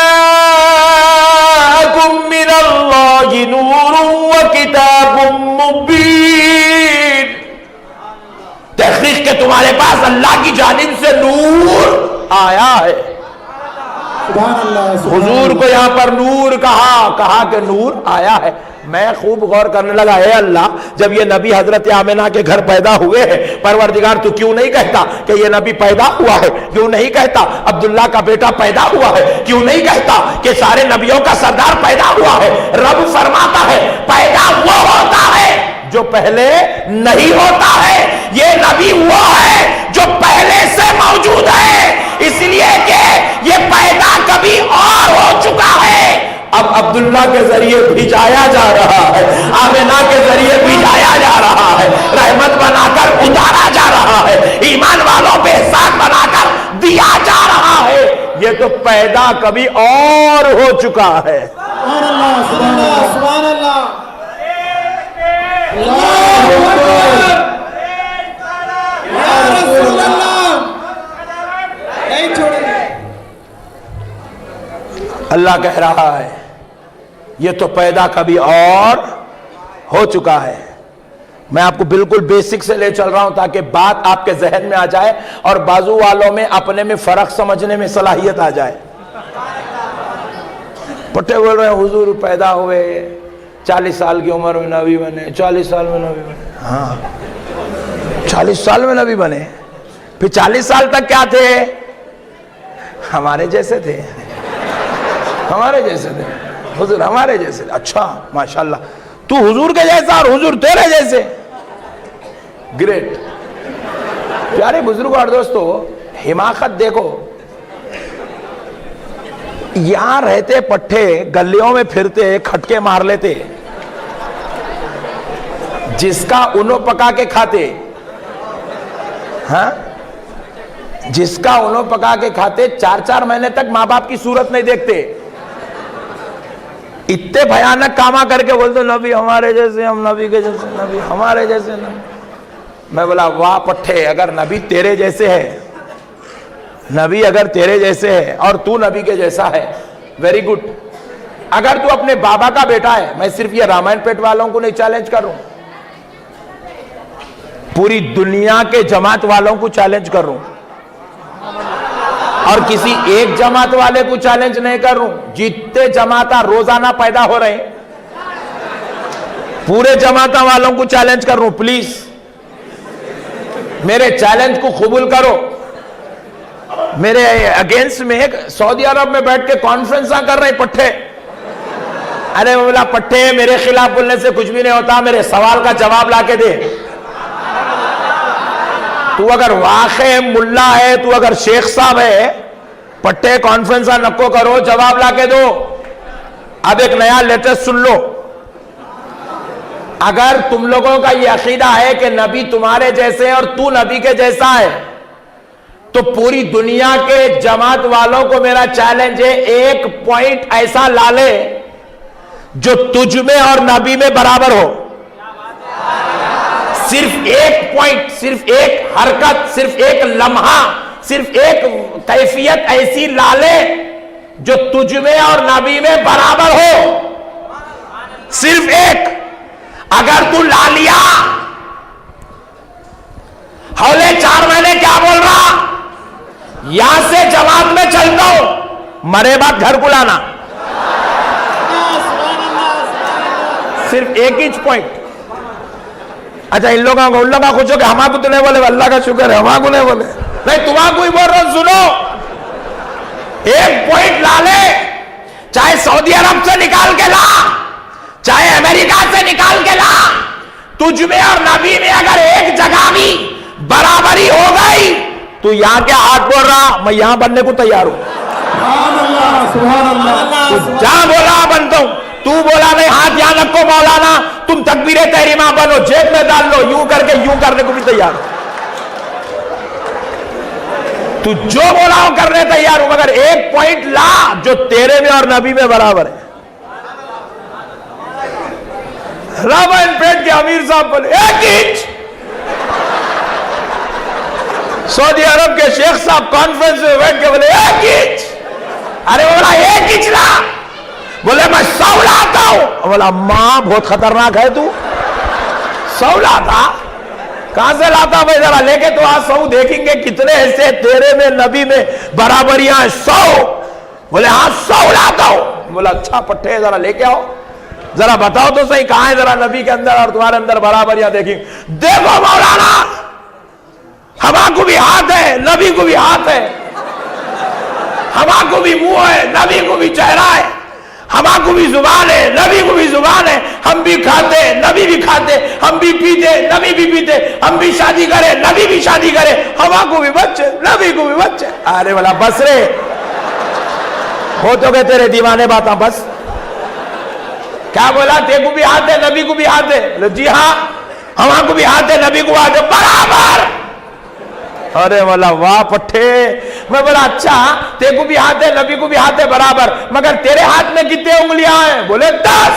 S4: مِّنَ اللَّهِ نُورٌ وَكِتَابٌ مُّبِينٌ۔ تحقیق کہ تمہارے پاس اللہ کی جانب سے نور آیا ہے۔ حضور کو یہاں پر نور کہا کہ نور آیا ہے، میں خوب غور کرنے لگا، اے اللہ جب یہ نبی حضرت آمنہ کے گھر پیدا ہوئے ہیں، پروردگار تو کیوں نہیں کہتا کہ یہ نبی پیدا ہوا ہے؟ کیوں نہیں کہتا عبداللہ کا بیٹا پیدا ہوا ہے؟ کیوں نہیں کہتا کہ سارے نبیوں کا سردار پیدا ہوا ہے؟ رب فرماتا ہے پیدا وہ ہوتا ہے جو پہلے نہیں ہوتا ہے، یہ نبی وہ ہے جو پہلے سے موجود ہے، اس لیے کہ یہ پیدا کبھی اور ہو چکا ہے، اب عبداللہ کے ذریعے بھیجایا جا رہا ہے، آمنہ کے ذریعے بھیجایا جا رہا ہے، رحمت بنا کر اتارا جا رہا ہے، ایمان والوں پہ احسان بنا کر دیا جا رہا ہے، یہ تو پیدا کبھی اور ہو چکا ہے۔
S3: سبحان اللہ سبحان اللہ سبحان اللہ اللہ اکبر یا رسول اللہ، نہیں چھوڑیں گے۔
S4: اللہ کہہ رہا ہے یہ تو پیدا کبھی اور ہو چکا ہے۔ میں آپ کو بالکل بیسک سے لے چل رہا ہوں تاکہ بات آپ کے ذہن میں آ جائے اور بازو والوں میں اپنے میں فرق سمجھنے میں صلاحیت آ جائے۔ پٹھے بول رہے ہیں حضور پیدا ہوئے 40 سال کی عمر میں نبی بنے، 40 سال میں نبی بنے۔ ہاں 40 سال میں نبی بنے، پھر 40 سال تک کیا تھے؟ ہمارے جیسے تھے، ہمارے جیسے تھے حضور، ہمارے جیسے۔ اچھا ماشاءاللہ، تو حضور کے جیسا اور حضور تیرے جیسے، گریٹ۔ پیارے بزرگوں اور دوستو، حماقت دیکھو، یہاں رہتے پٹھے گلیوں میں پھرتے کھٹکے مار لیتے، جس کا انو پکا کے کھاتے، ہاں جس کا انو پکا کے کھاتے 4 مہینے تک ماں باپ کی صورت نہیں دیکھتے، اتنے بھیانک کاما کر کے بولتے نبی ہمارے جیسے، ہم نبی کے جیسے، نبی ہمارے جیسے۔ میں بولا واہ پٹھے، اگر نبی تیرے جیسے ہے، نبی اگر تیرے جیسے ہے اور تو نبی کے جیسا ہے، ویری گڈ۔ اگر تو اپنے بابا کا بیٹا ہے، میں صرف یہ رامائن پیٹ والوں کو نہیں چیلنج کر رہا ہوں، پوری دنیا کے جماعت والوں کو چیلنج کر رہا ہوں، اور کسی ایک جماعت والے کو چیلنج نہیں کر رہا ہوں، جتنے جماعتیں روزانہ پیدا ہو رہے ہیں پورے جماعتوں والوں کو چیلنج کر رہا ہوں، پلیز میرے چیلنج کو قبول کرو۔ میرے اگینسٹ میں سعودی عرب میں بیٹھ کے کانفرنساں کر رہے پٹھے، ارے بولا پٹھے میرے خلاف بولنے سے کچھ بھی نہیں ہوتا، میرے سوال کا جواب لا کے دے۔ تو اگر واقع ملا ہے، تو اگر شیخ صاحب ہے، پٹھے کانفرنساں نکو کرو، جواب لا کے دو۔ اب ایک نیا لیٹسٹ سن لو، اگر تم لوگوں کا یہ عقیدہ ہے کہ نبی تمہارے جیسے ہیں اور تو نبی کے جیسا ہے، تو پوری دنیا کے جماعت والوں کو میرا چیلنج ہے، ایک پوائنٹ ایسا لا لے جو تجھ میں اور نبی میں برابر ہو، صرف ایک پوائنٹ، صرف ایک حرکت، صرف ایک لمحہ، صرف ایک کیفیت ایسی لا لے جو تجھ میں اور نبی میں برابر ہو، صرف ایک۔ اگر تو لا لیا، حولے 4 مہینے کیا بول رہا؟ یہاں سے جماعت میں چلتا ہوں، مرے بعد گھر کو لانا، صرف ایک ہی پوائنٹ۔ اچھا ان لوگوں کو خوش ہو کہ ہمارا کو تو نہیں بولے، اللہ کا شکر ہے ہمارا کو نہیں بولے، نہیں تمہارا کوئی بول رہا، سنو ایک پوائنٹ لا لے، چاہے سعودی عرب سے نکال کے لا، چاہے امریکہ سے نکال کے لا، تجھ میں اور نبی میں اگر ایک جگہ بھی برابری ہو گئی تو یہاں کیا آٹھ بول رہا، میں یہاں بننے کو تیار ہوں،
S3: سبحان اللہ سبحان اللہ۔
S4: جہاں بولا بنتا ہوں، تو بولا نہیں ہاتھ یہاں رکھو مولانا، تم تکبیر تحریمہ بنو، جیب میں ڈال لو، یوں کر کے یوں کرنے کو بھی تیار ہوں، تو جو بولا ہوں کرنے تیار ہوں، مگر ایک پوائنٹ لا جو تیرے میں اور نبی میں برابر ہے۔ رامائن پیٹ کے امیر صاحب بولے ایک انچ، سعودی عرب کے شیخ صاحب کانفرنس میں بیٹھ کے بولے ایک انچ، ارے بولا ایک انچ لا، بولے میں 100 لاتا ہوں، بولا ماں بہت خطرناک ہے تو، 100 لاتا، کہاں سے لاتا بھائی، ذرا لے کے تو آج 100 دیکھیں گے کتنے ایسے تیرے میں نبی میں برابریاں ہیں، 100، بولے ہاں 100 لاتا ہوں، بولا اچھا پٹھے ذرا لے کے آؤ، ذرا بتاؤ تو صحیح کہاں ہے ذرا نبی کے اندر اور تمہارے اندر برابریاں دیکھیں. دیکھو مولانا، ہوا کو بھی ہاتھ ہے، نبی کو بھی ہاتھ ہے. ہوا کو بھی منہ ہے، نبی کو بھی چہرہ ہے. ہوا کو بھی زبان ہے، نبی کو بھی زبان ہے. ہم بھی کھاتے، نبی بھی کھاتے. ہم بھی پیتے، نبی بھی پیتے. ہم بھی شادی کرے، نبی بھی شادی کرے. ہوا کو بھی بچے، نبی کو بھی بچے. ارے والا بس رے، ہو تو کہ تیرے دیوانے باتاں بس. کیا بولا؟ تیرے کو بھی ہاتھ ہے، نبی کو بھی ہاتھ ہے. جی ہاں، ہوا کو بھی ہاتھ ہے، نبی کو ہاتھ ہے، برابر. ارے والا واہ پٹھے. میں بولا اچھا، تیرے کو بھی ہاتھ ہے، نبی کو بھی ہاتھ ہے، برابر، مگر تیرے ہاتھ میں کتنے انگلیاں ہیں؟ بولے 10.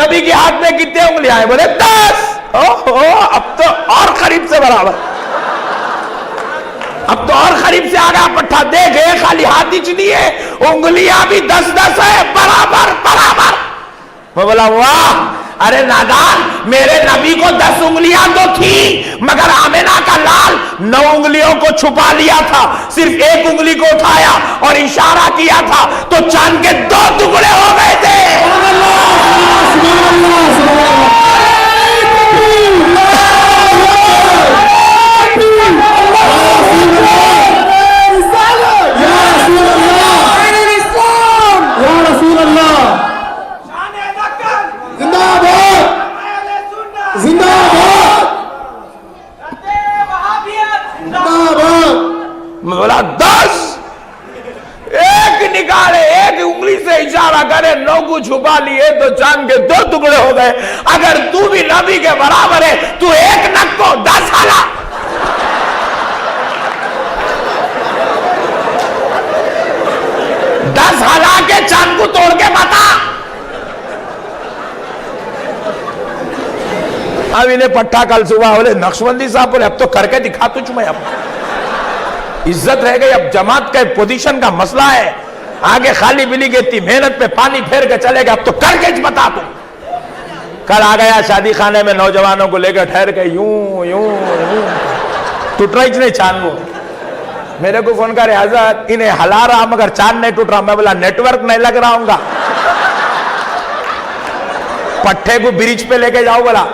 S4: نبی کے ہاتھ میں کتنے انگلیاں ہیں؟ بولے 10. اب تو اور قریب سے برابر، اب تو اور قریب سے آ گیا پٹھا. دیکھے خالی ہاتھ ہی نہیں ہے، انگلیاں بھی 10 ہے، برابر برابر. میں بولا واہ. ارے نادان، میرے نبی کو 10 انگلیاں تو تھی، مگر آمنہ کا لال 9 انگلیوں کو چھپا لیا تھا. صرف ایک انگلی کو اٹھایا اور اشارہ کیا تھا تو چاند کے 2 ٹکڑے ہو گئے تھے. بولا 10. ایک نکالے، ایک انگلی سے اشارہ کرے، 9 کو چھپا لیے تو چاند کے 2 ٹکڑے ہو گئے. اگر تو بھی نبی کے برابر ہے تو ایک نک کو 10 ہلا. 10 ہلا کے چاند کو توڑ کے بتا. اب انہیں پٹھا کل صبح بولے نقشبندی صاحب بولے اب تو کر کے دکھا تجھ میں. اب عزت رہ گئی، اب جماعت کا پوزیشن کا مسئلہ ہے. آگے خالی بلی گئی تھی، محنت پہ پانی پھیر کے چلے گا، اب تو کر کے بتا. تم کل آ گیا شادی خانے میں نوجوانوں کو لے کے ٹھہر کے یوں یوں یوں ٹوٹ رہی نہیں چاند. وہ میرے کو فون کرے حضرت انہیں ہلا رہا مگر چاند نہیں ٹوٹ رہا. میں بولا نیٹورک نہیں لگ رہا ہوں گا، پٹھے کو برج پہ لے کے جاؤ. بولا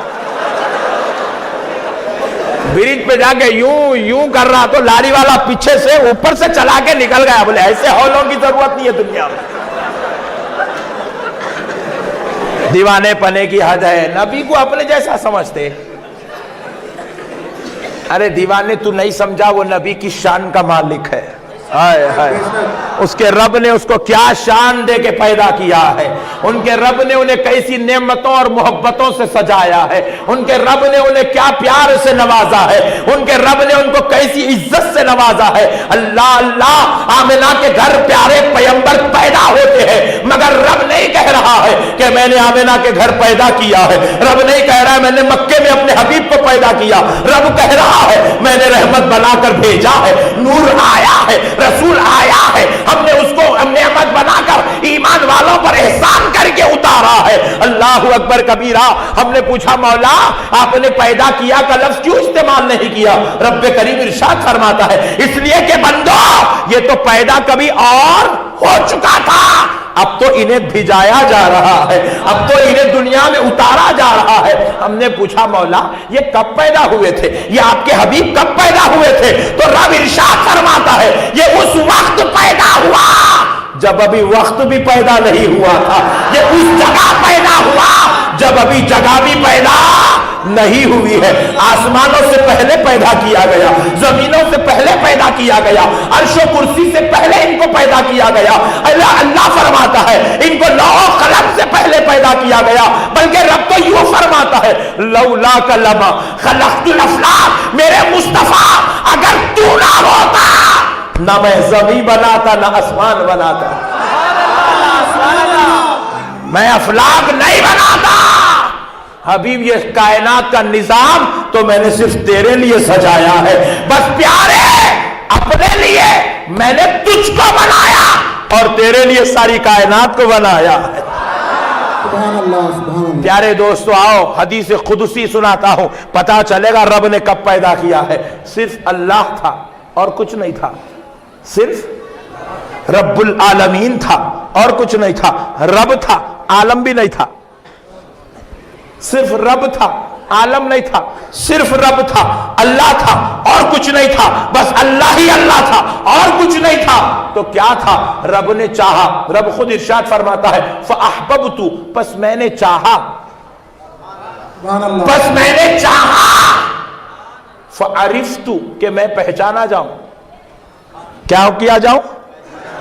S4: برج پہ جا کے یوں یوں کر رہا تو لاری والا پیچھے سے اوپر سے چلا کے نکل گیا. بولے ایسے ہولوں کی ضرورت نہیں ہے دنیا میں. دیوانے پنے کی حد ہے. نبی کو اپنے جیسا سمجھتے. ارے دیوانے تو نہیں سمجھا، وہ نبی کی شان کا مالک ہے. ہائے ہائے، اس کے رب نے اس کو کیا شان دے کے پیدا کیا ہے. ان کے رب نے انہیں کیسی نعمتوں اور محبتوں سے سجایا ہے. ان کے رب نے انہیں کیا پیار سے نوازا ہے. ان کے رب نے ان کو کیسی عزت سے نوازا ہے. اللہ اللہ، آمنہ کے گھر پیارے پیغمبر پیدا ہوتے ہیں، مگر رب نہیں کہہ رہا ہے کہ میں نے آمنہ کے گھر پیدا کیا ہے. رب نہیں کہہ رہا ہے میں نے مکے میں اپنے حبیب کو پیدا کیا. رب کہہ رہا ہے میں نے رحمت بنا کر بھیجا ہے، نور آیا ہے، رسول آیا ہے. ہم نے اس کو نعمت بنا کر ایمان والوں پر احسان کر کے اتارا ہے. اللہ اکبر کبیرہ. ہم نے پوچھا مولا آپ نے پیدا کیا کا لفظ کیوں استعمال نہیں کیا؟ رب کریم ارشاد فرماتا ہے اس لیے کہ بندو یہ تو پیدا کبھی اور ہو چکا تھا، اب تو انہیں بھیجایا جا رہا ہے، اب تو انہیں دنیا میں اتارا جا رہا ہے. ہم نے پوچھا مولا یہ کب پیدا ہوئے تھے، یہ آپ کے حبیب کب پیدا ہوئے تھے؟ تو رب ارشاد فرماتا ہے یہ اس وقت پیدا ہوا جب ابھی وقت بھی پیدا نہیں ہوا تھا. یہ اس جگہ پیدا ہوا جب ابھی جگہ بھی پیدا نہیں ہوئی ہے. آسمانوں سے پہلے پیدا کیا گیا، زمینوں سے پہلے پیدا کیا گیا، عرش و کرسی سے پہلے ان کو پیدا کیا گیا. اللہ فرماتا ہے ان کو لوح و قلم سے پہلے پیدا کیا گیا. بلکہ رب تو یوں فرماتا ہے لولا کلمہ خلقت الافلاق، میرے مصطفیٰ اگر تو نہ ہوتا نہ میں زمین بناتا نہ آسمان بناتا، میں افلاق نہیں بناتا. حبیب یہ کائنات کا نظام تو میں نے صرف تیرے لیے سجایا ہے. بس پیارے اپنے لیے میں نے تجھ کو بنایا اور تیرے لیے ساری کائنات کو بنایا ہے.
S3: سبحان اللہ سبحان اللہ.
S4: پیارے دوستو آؤ حدیث قدسی سناتا ہوں، پتا چلے گا رب نے کب پیدا کیا ہے. صرف اللہ تھا اور کچھ نہیں تھا، صرف رب العالمین تھا اور کچھ نہیں تھا. رب تھا، عالم بھی نہیں تھا، صرف رب تھا، عالم نہیں تھا، صرف رب تھا، اللہ تھا اور کچھ نہیں تھا، بس اللہ ہی اللہ تھا اور کچھ نہیں تھا، تو کیا تھا؟ رب نے چاہا، رب خود ارشاد فرماتا ہے فَأَحْبَبْتُ، پس میں نے چاہا، پس میں نے چاہا، فَعَرِفْتُ، کہ میں پہچانا جاؤں، کیا کیا جاؤں؟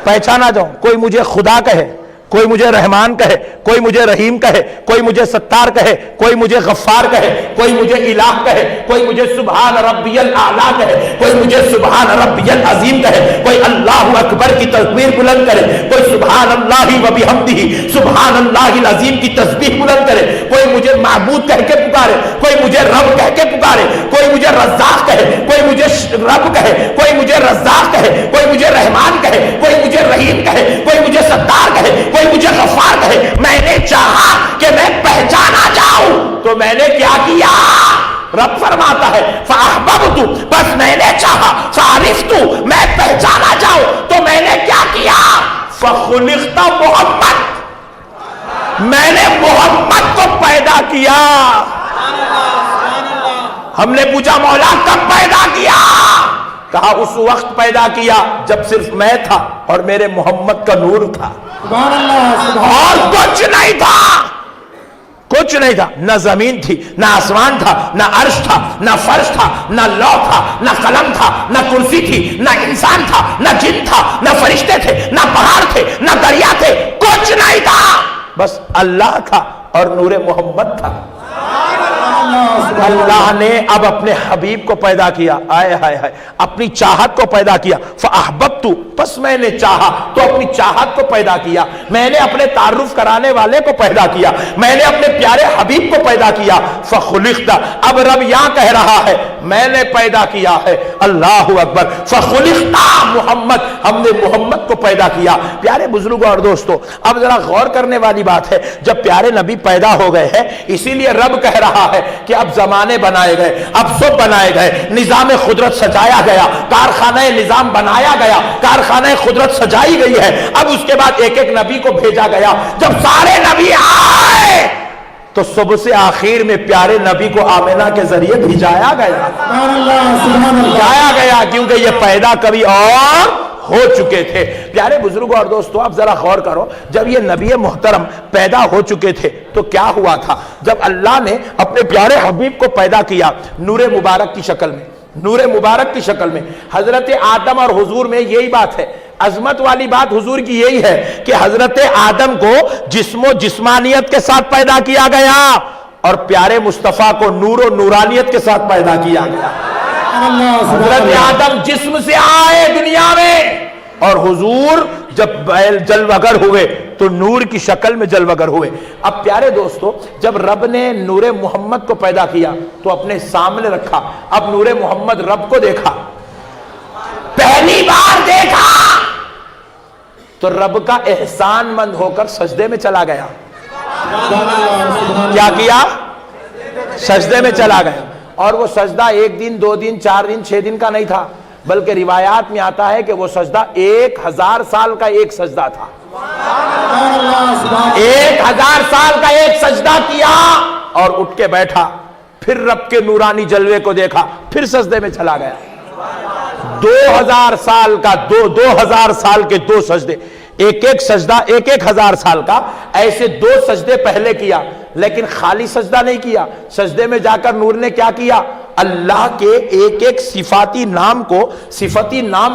S4: پہچانا جاؤں۔ کوئی مجھے خدا کہے، کوئی مجھے رحمان کہے، کوئی مجھے رحیم کہے، کوئی مجھے ستار کہے، کوئی مجھے غفار کہے، کوئی مجھے الہ کہے، کوئی مجھے سبحان ربی الاعلیٰ کہے، کوئی مجھے سبحان ربی العظیم کہے، کوئی اللہ اکبر کی تکبیر بلند کرے، کوئی سبحان اللہ و بحمدہ سبحان اللہ العظیم کی تسبیح بلند کرے، کوئی مجھے معبود کہہ کے پکارے، کوئی مجھے رب کہہ کے پکارے، کوئی مجھے رزاق کہے، کوئی مجھے رب کہے، کوئی مجھے رزاق کہے، کوئی مجھے رحمان کہے، کوئی مجھے رحیم کہے، کوئی مجھے ستار کہے، کوئی مجھے غفار کہے، میں نے چاہا کہ میں پہچانا جاؤں، تو میں نے کیا کیا؟ رب فرماتا ہے فَأَحْبَبْتُ، بس میں نے چاہا، فَعَرِفْتُ، میں پہچانا جاؤں، تو میں نے کیا کیا؟ فَخُلِقْتَ محمد، میں نے محمد کو پیدا کیا۔ ہم نے پوچھا مولا کب پیدا کیا؟ کہا اس وقت پیدا کیا جب صرف میں تھا اور میرے محمد کا نور تھا، اور کچھ نہیں تھا، کچھ نہیں تھا، نہ زمین تھی، نہ آسمان تھا، نہ عرش تھا، نہ فرش تھا، نہ لوح تھا، نہ قلم تھا، نہ کرسی تھی، نہ انسان تھا، نہ جن تھا، نہ فرشتے تھے، نہ پہاڑ تھے، نہ دریا تھے، کچھ نہیں تھا، بس اللہ تھا اور نور محمد تھا۔ اللہ نے اب اپنے حبیب کو پیدا کیا، آئے ہائے ہائے، اپنی چاہت کو پیدا کیا، فَأَحْبَبْتُ، پس میں نے چاہا، تو اپنی چاہت کو پیدا کیا، میں نے اپنے تعارف کرانے والے کو پیدا کیا، میں نے اپنے پیارے حبیب کو پیدا کیا، فَخُلِقْتَ، اب رب یہاں کہہ رہا ہے میں نے پیدا کیا ہے، اللہ اکبر، فَخُلِقْتَ محمد، ہم نے محمد کو پیدا کیا۔ پیارے بزرگوں اور دوستو، اب ذرا غور کرنے والی بات ہے، جب پیارے نبی پیدا ہو گئے ہیں، اسی لیے رب کہہ رہا ہے کہ اب زمانے بنائے گئے، اب سب بنائے گئے، نظام قدرت سجایا گیا، کارخانہ نظام بنایا گیا، کارخانہ قدرت سجائی گئی ہے، اب اس کے بعد ایک ایک نبی کو بھیجا گیا، جب سارے نبی آئے تو صبح سے آخر میں پیارے نبی کو آمنہ کے ذریعے بھیجایا گیا، بھیجایا گیا، کیونکہ یہ پیدا کبھی اور ہو چکے تھے۔ پیارے بزرگوں اور دوستو، اب ذرا غور کرو، جب یہ نبی محترم پیدا ہو چکے تھے تو کیا ہوا تھا؟ جب اللہ نے اپنے پیارے حبیب کو پیدا کیا نور مبارک کی شکل میں، نور مبارک کی شکل میں، حضرت آدم اور حضور میں یہی بات ہے، عظمت والی بات حضور کی یہی ہے کہ حضرت آدم کو جسم و جسمانیت کے ساتھ پیدا کیا گیا اور پیارے مصطفیٰ کو نور و نورانیت کے ساتھ پیدا کیا گیا۔ حضرت آدم جسم سے آئے دنیا میں اور حضور جب جلوگر ہوئے تو نور کی شکل میں جلوگر ہوئے۔ اب پیارے دوستو، جب رب نے نور محمد کو پیدا کیا تو اپنے سامنے رکھا، اب نور محمد رب کو دیکھا، پہلی بار دیکھا تو رب کا احسان مند ہو کر سجدے میں چلا گیا۔ کیا کیا؟ سجدے میں چلا گیا، اور وہ سجدہ ایک دن، دو دن، چار دن، 6 دن کا نہیں تھا، بلکہ روایات میں آتا ہے کہ وہ سجدہ 1000 سال کا ایک سجدہ تھا۔ 1000 سال کا ایک سجدہ کیا اور اٹھ کے بیٹھا، پھر رب کے نورانی جلوے کو دیکھا، پھر سجدے میں چلا گیا۔ 2000 سال کا 2000 سال کے 2 سجدے، ایک ایک سجدہ 1000 سال کا، ایسے 2 سجدے پہلے کیا، لیکن خالی سجدہ نہیں کیا، سجدے میں جا کر نور نے کیا کیا؟ اللہ کے ایک ایک صفاتی نام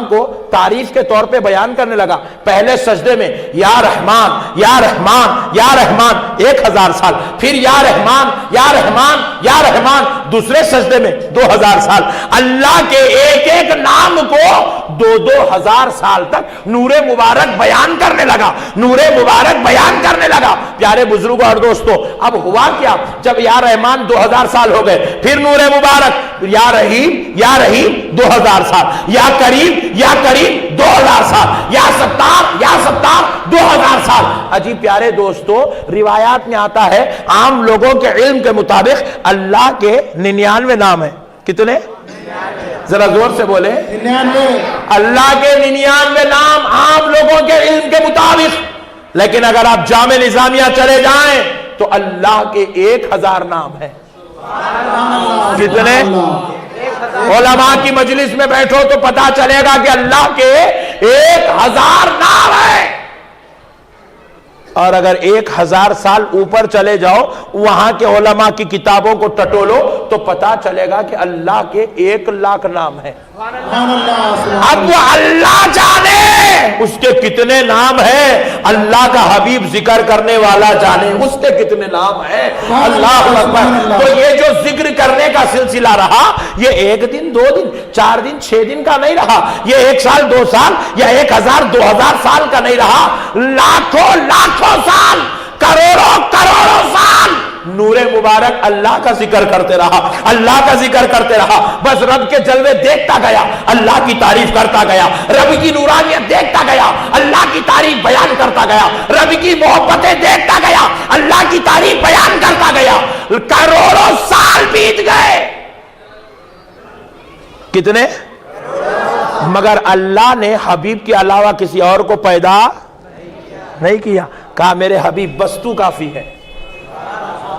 S4: کو تعریف کے طور پہ بیان کرنے لگا۔ پہلے سجدے میں یا رحمان یا رحمان یا رحمان 1000 سال، پھر یا رحمان یا رحمان یا رحمان، دوسرے سجدے میں 2000 سال، اللہ کے ایک ایک نام کو 2000 سال تک نور مبارک بیان کرنے لگا، نور مبارک بیان کرنے لگا۔ پیارے بزرگوں اور دوستو، اب ہوا کیا؟ جب یا رحمان 2000 سال ہو گئے، پھر نور مبارک یا رحیم 2000 سال، یا کریم 2000 سال، یا ستار 2000 سال۔ عجیب پیارے دوستو، روایات میں آتا ہے عام لوگوں کے علم کے مطابق اللہ کے 99 نام ہیں۔ کتنے؟ ذرا زور سے بولے۔
S3: 99۔
S4: اللہ کے 99 نام عام لوگوں کے علم کے مطابق لیکن اگر آپ جامع نظامیہ چلے جائیں تو اللہ کے 1000 نام ہیں. کتنے؟ علماء کی مجلس میں بیٹھو تو پتا چلے گا کہ اللہ کے 1000 نام ہیں. اور اگر 1000 سال اوپر چلے جاؤ وہاں کے علماء کی کتابوں کو ٹٹولو تو پتا چلے گا کہ اللہ کے 1,00,000 نام ہیں. اب وہ اللہ جانے اس کے کتنے نام ہیں, اللہ کا حبیب ذکر کرنے والا جانے اس کے کتنے نام ہیں. اللہ اکبر. تو یہ جو ذکر کرنے کا سلسلہ رہا یہ 1 دن 2 دن 4 دن 6 دن کا نہیں رہا, یہ 1 سال 2 سال یا 1000 2000 سال کا نہیں رہا, لاکھوں سال, کروڑوں سال نور مبارک اللہ کا ذکر کرتے رہا, اللہ کا ذکر کرتے رہا. بس رب کے جلوے دیکھتا گیا, اللہ کی تعریف کرتا گیا, رب کی نورانیت دیکھتا گیا, اللہ کی تعریف بیان کرتا گیا, رب کی محبتیں دیکھتا گیا, اللہ کی تعریف بیان کرتا گیا. کروڑوں سال بیت گئے. کتنے؟ مگر اللہ نے حبیب کے علاوہ کسی اور کو پیدا نہیں کیا. کہا میرے حبیب بس تو کافی ہے,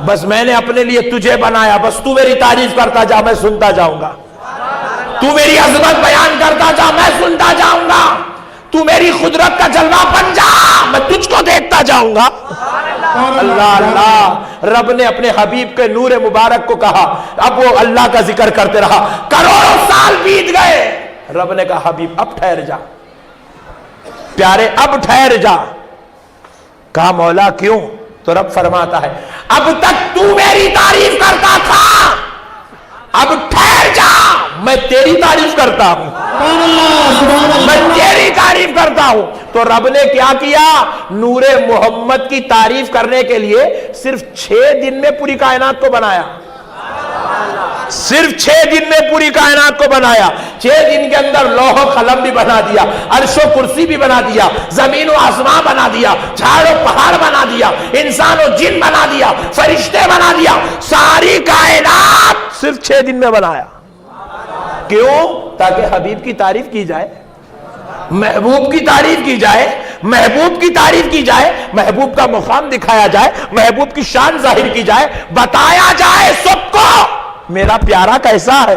S4: بس میں نے اپنے لیے تجھے بنایا, بس تو میری تعریف کرتا جا میں سنتا جاؤں گا, تو میری عظمت بیان کرتا جا میں سنتا جاؤں گا, تو میری قدرت کا جلوہ بن جا میں تجھ کو دیکھتا جاؤں گا. اللہ اللہ. رب نے اپنے حبیب کے نور مبارک کو کہا, اب وہ اللہ کا ذکر کرتے رہا, کروڑوں سال بیت گئے. رب نے کہا حبیب اب ٹھہر جا, پیارے اب ٹھہر جا. کہا مولا کیوں؟ تو رب فرماتا ہے اب تک تو میری تعریف کرتا تھا, اب ٹھہر جا میں تیری تعریف کرتا ہوں, میں تیری تعریف کرتا ہوں. تو رب نے کیا کیا؟ نور محمد کی تعریف کرنے کے لیے صرف 6 دن میں پوری کائنات کو بنایا, صرف 6 دن میں پوری کائنات کو بنایا. 6 دن کے اندر لوح و قلم بھی بنا دیا, عرش و کرسی بھی بنا دیا, زمین و آسمان بنا دیا, جھاڑ و پہاڑ بنا دیا, انسان و جن بنا دیا, فرشتے بنا دیا, ساری کائنات صرف 6 دن میں بنایا. کیوں؟ تاکہ حبیب کی تعریف کی جائے, محبوب کی تعریف کی جائے, محبوب کی تعریف کی جائے, محبوب کا مقام دکھایا جائے, محبوب کی شان ظاہر کی جائے, بتایا جائے سب کو میرا پیارا کیسا ہے,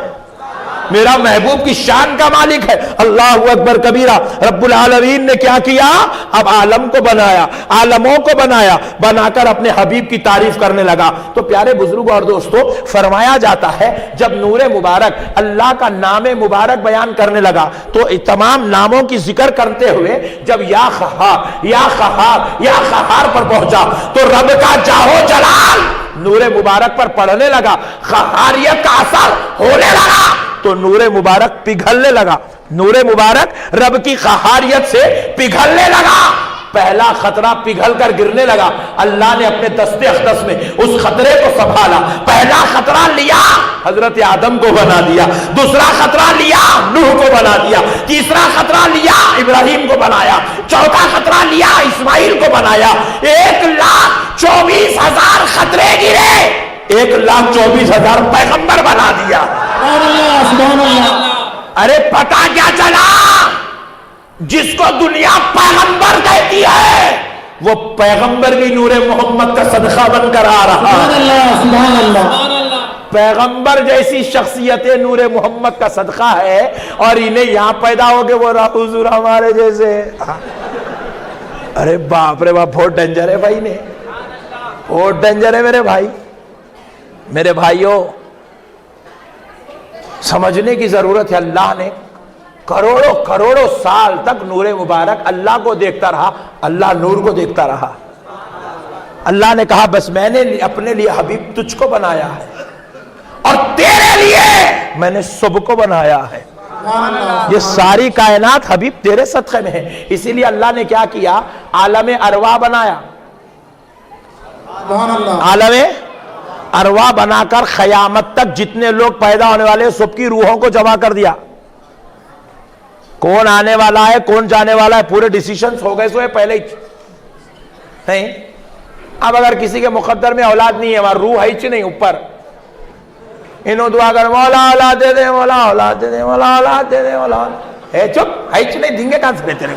S4: میرا محبوب کی شان کا مالک ہے. اللہ اکبر کبیرہ. رب العالمین نے کیا کیا؟ اب عالم کو بنایا, عالموں کو بنایا, بنا کر اپنے حبیب کی تعریف کرنے لگا. تو پیارے بزرگوں اور دوستوں فرمایا جاتا ہے جب نور مبارک اللہ کا نام مبارک بیان کرنے لگا تو تمام ناموں کی ذکر کرتے ہوئے جب یا قہار یا قہار یا قہار پر پہنچا تو رب کا جاہو جلال نور مبارک پر پڑھنے لگا, قہاریت کا اثر ہونے لگا تو نور مبارک پگھلنے لگا, نور مبارک رب کی قہاریت سے پگھلنے لگا. پہلا خطرہ پگھل کر گرنے لگا, اللہ نے اپنے دستے اقدس میں اس خطرے کو سنبھالا. پہلا خطرہ لیا حضرت آدم کو بنا دیا, دوسرا خطرہ لیا نوح کو بنا دیا, تیسرا خطرہ لیا ابراہیم کو بنایا, چوتھا خطرہ لیا اسماعیل کو بنایا. 1,24,000 خطرے گرے, 1,24,000 پیغمبر بنا دیا. ارے پتا کیا چلا؟ جس کو دنیا پیغمبر کہتی ہے وہ پیغمبر بھی نور محمد کا صدقہ بن کر آ رہا ہے. پیغمبر جیسی شخصیتیں نور محمد کا صدقہ ہے اور انہیں یہاں پیدا ہو کے وہ حضور ہمارے جیسے. ارے باپ رے باپ, بہت ڈینجر ہے بھائی, نے بہت ڈینجر ہے میرے بھائی. میرے بھائیوں سمجھنے کی ضرورت ہے. اللہ نے کروڑوں سال تک نور مبارک اللہ کو دیکھتا رہا, اللہ نور کو دیکھتا رہا. اللہ نے کہا بس میں نے اپنے لیے حبیب تجھ کو بنایا ہے اور تیرے لیے میں نے سب کو بنایا ہے. یہ ساری کائنات حبیب تیرے صدقے میں ہے. اسی لیے اللہ نے کیا کیا؟ عالم ارواح بنایا. عالم ارواح بنا کر قیامت تک جتنے لوگ پیدا ہونے والے سب کی روحوں کو جمع کر دیا. کون آنے والا ہے کون جانے والا ہے پورے ڈیسیشنز ہو گئے سو ہے پہلے ہی نہیں. اب اگر کسی کے مقدر میں اولاد نہیں ہے وہاں روح ہے نہیں اوپر, انہوں دعا کر مولا اولاد دے دے, مولا اولاد دے دے, مولا اولاد دے دے, مولا ہے چپ ہے نہیں دیں گے کہاں سے تیرے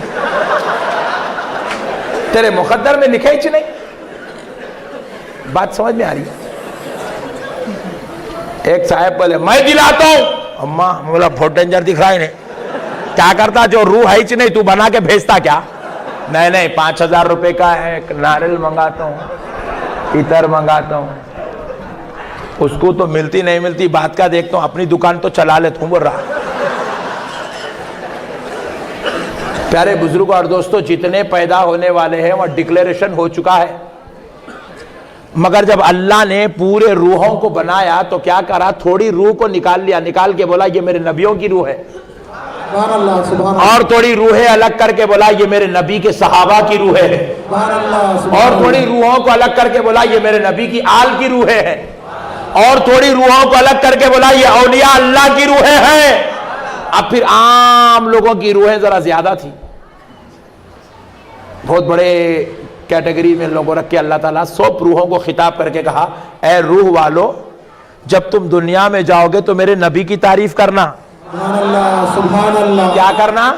S4: تیرے مقدر میں لکھے ہی نہیں. بات سمجھ میں آ رہی ہے؟ ایک صاحب بولے میں دلاتا ہوں. اماں بولا بہت ڈینجر دکھ رہا ہے انہیں. کیا کرتا جو روح ہے ہی نہیں تو بنا کے بھیجتا کیا؟ نہیں 5,000 روپے کا ہے, ناریل منگاتا ہوں, عطر منگاتا ہوں. اس کو تو ملتی نہیں ملتی بات کا دیکھتا ہوں, اپنی دکان تو چلا لیتا ہوں بول رہا. پیارے بزرگوں اور دوستوں, جتنے پیدا ہونے والے ہیں وہ ڈکلیریشن ہو چکا ہے, مگر جب اللہ نے پورے روحوں کو بنایا تو کیا کرا, تھوڑی روح کو نکال لیا, نکال کے بولا یہ میرے نبیوں کی روح ہے,
S3: سبحان اللہ سبحان اللہ.
S4: اور تھوڑی روحیں الگ کر کے بولا یہ میرے نبی کے صحابہ کی روحیں ہیں,
S3: سبحان اللہ سبحان
S4: اور
S3: اللہ.
S4: تھوڑی روحوں کو الگ کر کے بولا یہ میرے نبی کی آل کی روحیں ہیں, اور تھوڑی روحوں کو الگ کر کے بولا یہ اولیاء اللہ کی روحیں ہیں. اب پھر عام لوگوں کی روحیں ذرا زیادہ تھی, بہت بڑے کیٹیگری میں لوگوں رکھ کے اللہ تعالیٰ 100 روحوں کو خطاب کر کے کہا اے روح والو, جب تم دنیا میں جاؤ گے تو میرے نبی کی تعریف کرنا.
S3: سبحان اللہ سبحان اللہ.
S4: کیا کرنا؟